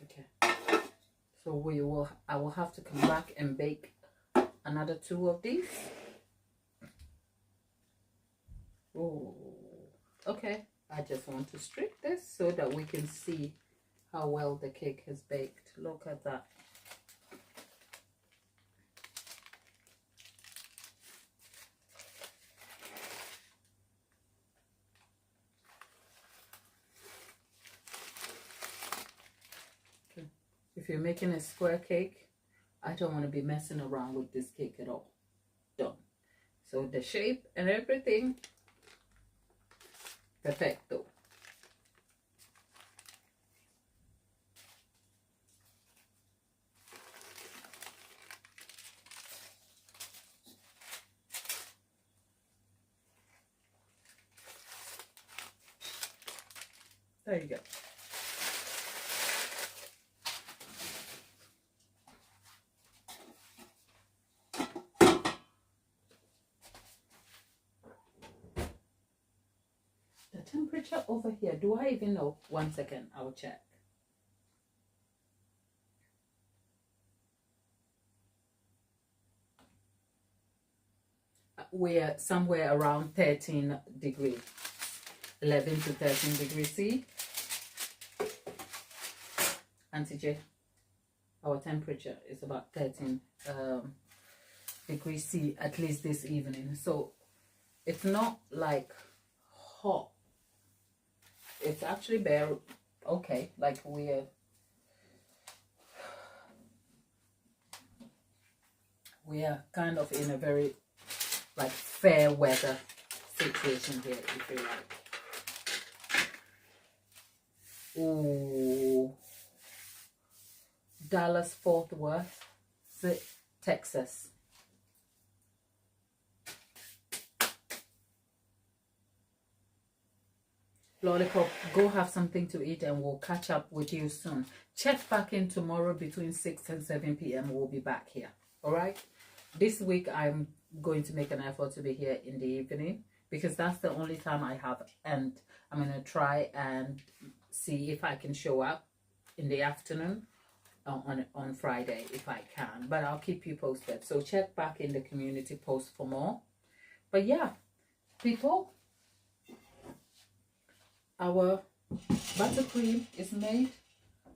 Okay, so I will have to come back and bake another 2 of these. Oh, okay. I just want to strip this so that we can see how well the cake has baked. Look at that. Okay. If you're making a square cake, I don't want to be messing around with this cake at all. Done. So the shape and everything, perfecto. There you go. The temperature over here, do I even know? 1 second, I'll check. We're somewhere around 13 degrees, 11 to 13 degrees C. Auntie J, our temperature is about 13 degrees C, at least this evening. So it's not like hot. It's actually bare, okay, like we are kind of in a very like fair weather situation here, if you like. Ooh, Dallas Fort Worth, Texas. Lollipop, go have something to eat and we'll catch up with you soon. Check back in tomorrow between 6 and 7 p.m. We'll be back here. All right. This week I'm going to make an effort to be here in the evening because that's the only time I have, and I'm going to try and see if I can show up in the afternoon on Friday if I can, but I'll keep you posted. So check back in the community post for more. But yeah, people, our buttercream is made,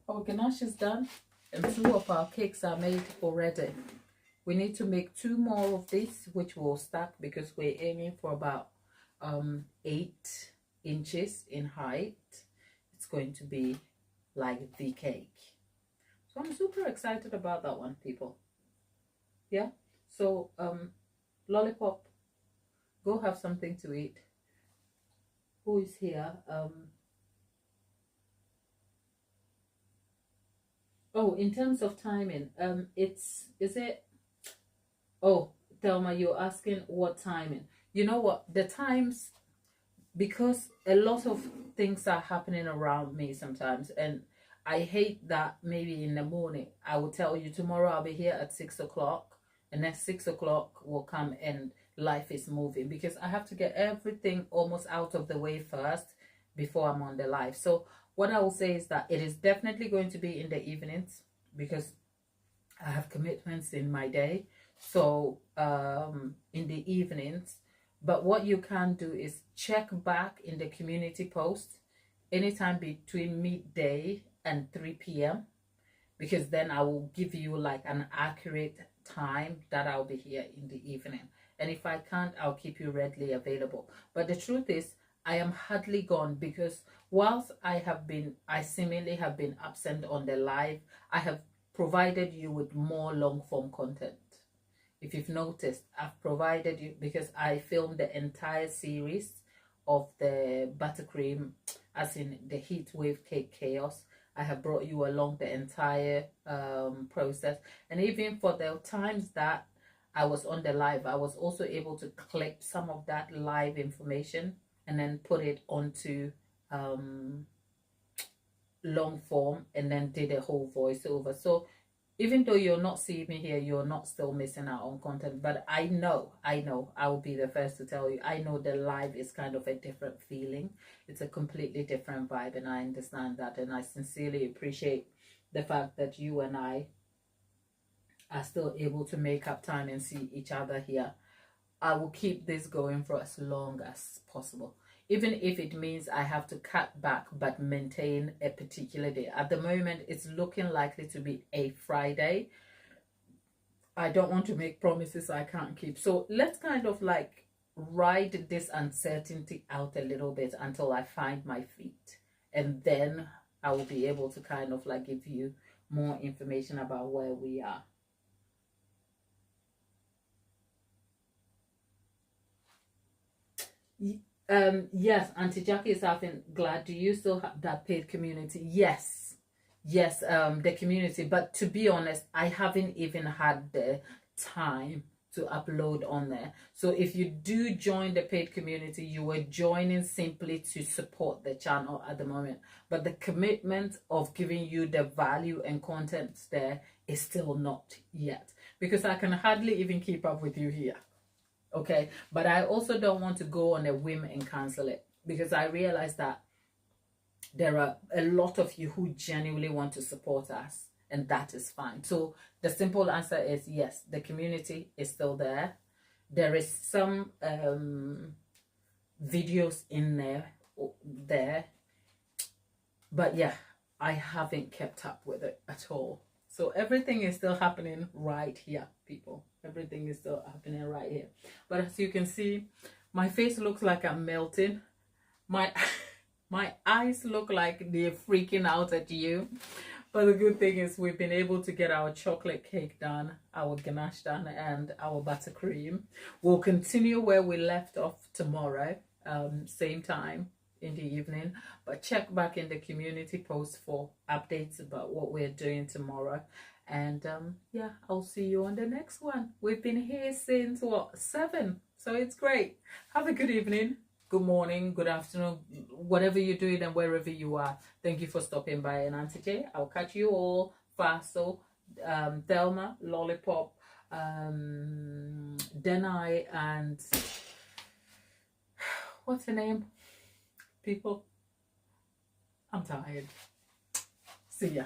our ganache is done, and 2 of our cakes are made already. We need to make 2 more of this, which will stack because we're aiming for about 8 inches in height. It's going to be like the cake. So I'm super excited about that one, people. Yeah. So Lollipop, go have something to eat. Who is here? Oh, in terms of timing, is it? Oh, Thelma, you're asking what timing. You know what? The times, because a lot of things are happening around me sometimes, and I hate that maybe in the morning I will tell you tomorrow I'll be here at 6 o'clock, and then 6 o'clock will come and life is moving because I have to get everything almost out of the way first before I'm on the live. So what I will say is that it is definitely going to be in the evenings because I have commitments in my day. So in the evenings, but what you can do is check back in the community post anytime between midday and 3 p.m. because then I will give you like an accurate time that I'll be here in the evening. And if I can't, I'll keep you readily available. But the truth is, I am hardly gone because whilst I seemingly have been absent on the live, I have provided you with more long form content. If you've noticed, I've provided you, because I filmed the entire series of the buttercream, as in the heat wave cake chaos. I have brought you along the entire process. And even for the times that I was on the live, I was also able to clip some of that live information and then put it onto long form, and then did a whole voiceover. So even though you're not seeing me here, you're not still missing out on content. But I know, I will be the first to tell you, I know the live is kind of a different feeling. It's a completely different vibe, and I understand that. And I sincerely appreciate the fact that you and I are still able to make up time and see each other here. I will keep this going for as long as possible, even if it means I have to cut back but maintain a particular day. At the moment, it's looking likely to be a Friday. I don't want to make promises I can't keep. So let's kind of like ride this uncertainty out a little bit until I find my feet. And then I will be able to kind of like give you more information about where we are. Yes, Auntie Jackie is asking, glad, do you still have that paid community? Yes, the community. But to be honest, I haven't even had the time to upload on there. So if you do join the paid community, you are joining simply to support the channel at the moment. But the commitment of giving you the value and content there is still not yet, because I can hardly even keep up with you here. Okay, but I also don't want to go on a whim and cancel it, because I realize that there are a lot of you who genuinely want to support us, and that is fine. So the simple answer is yes, the community is still there. There is some videos in there, but yeah, I haven't kept up with it at all. So everything is still happening right here, people. Everything is still happening right here. But as you can see, my face looks like I'm melting. My eyes look like they're freaking out at you. But the good thing is we've been able to get our chocolate cake done, our ganache done, and our buttercream. We'll continue where we left off tomorrow, same time in the evening. But check back in the community post for updates about what we're doing tomorrow. And yeah, I'll see you on the next one. We've been here since what, 7, so it's great. Have a good evening, good morning, good afternoon, whatever you're doing and wherever you are. Thank you for stopping by. And Auntie J, I'll catch you all. Faso, Thelma, Lollipop, Denai, and what's her name? People, I'm tired. See ya.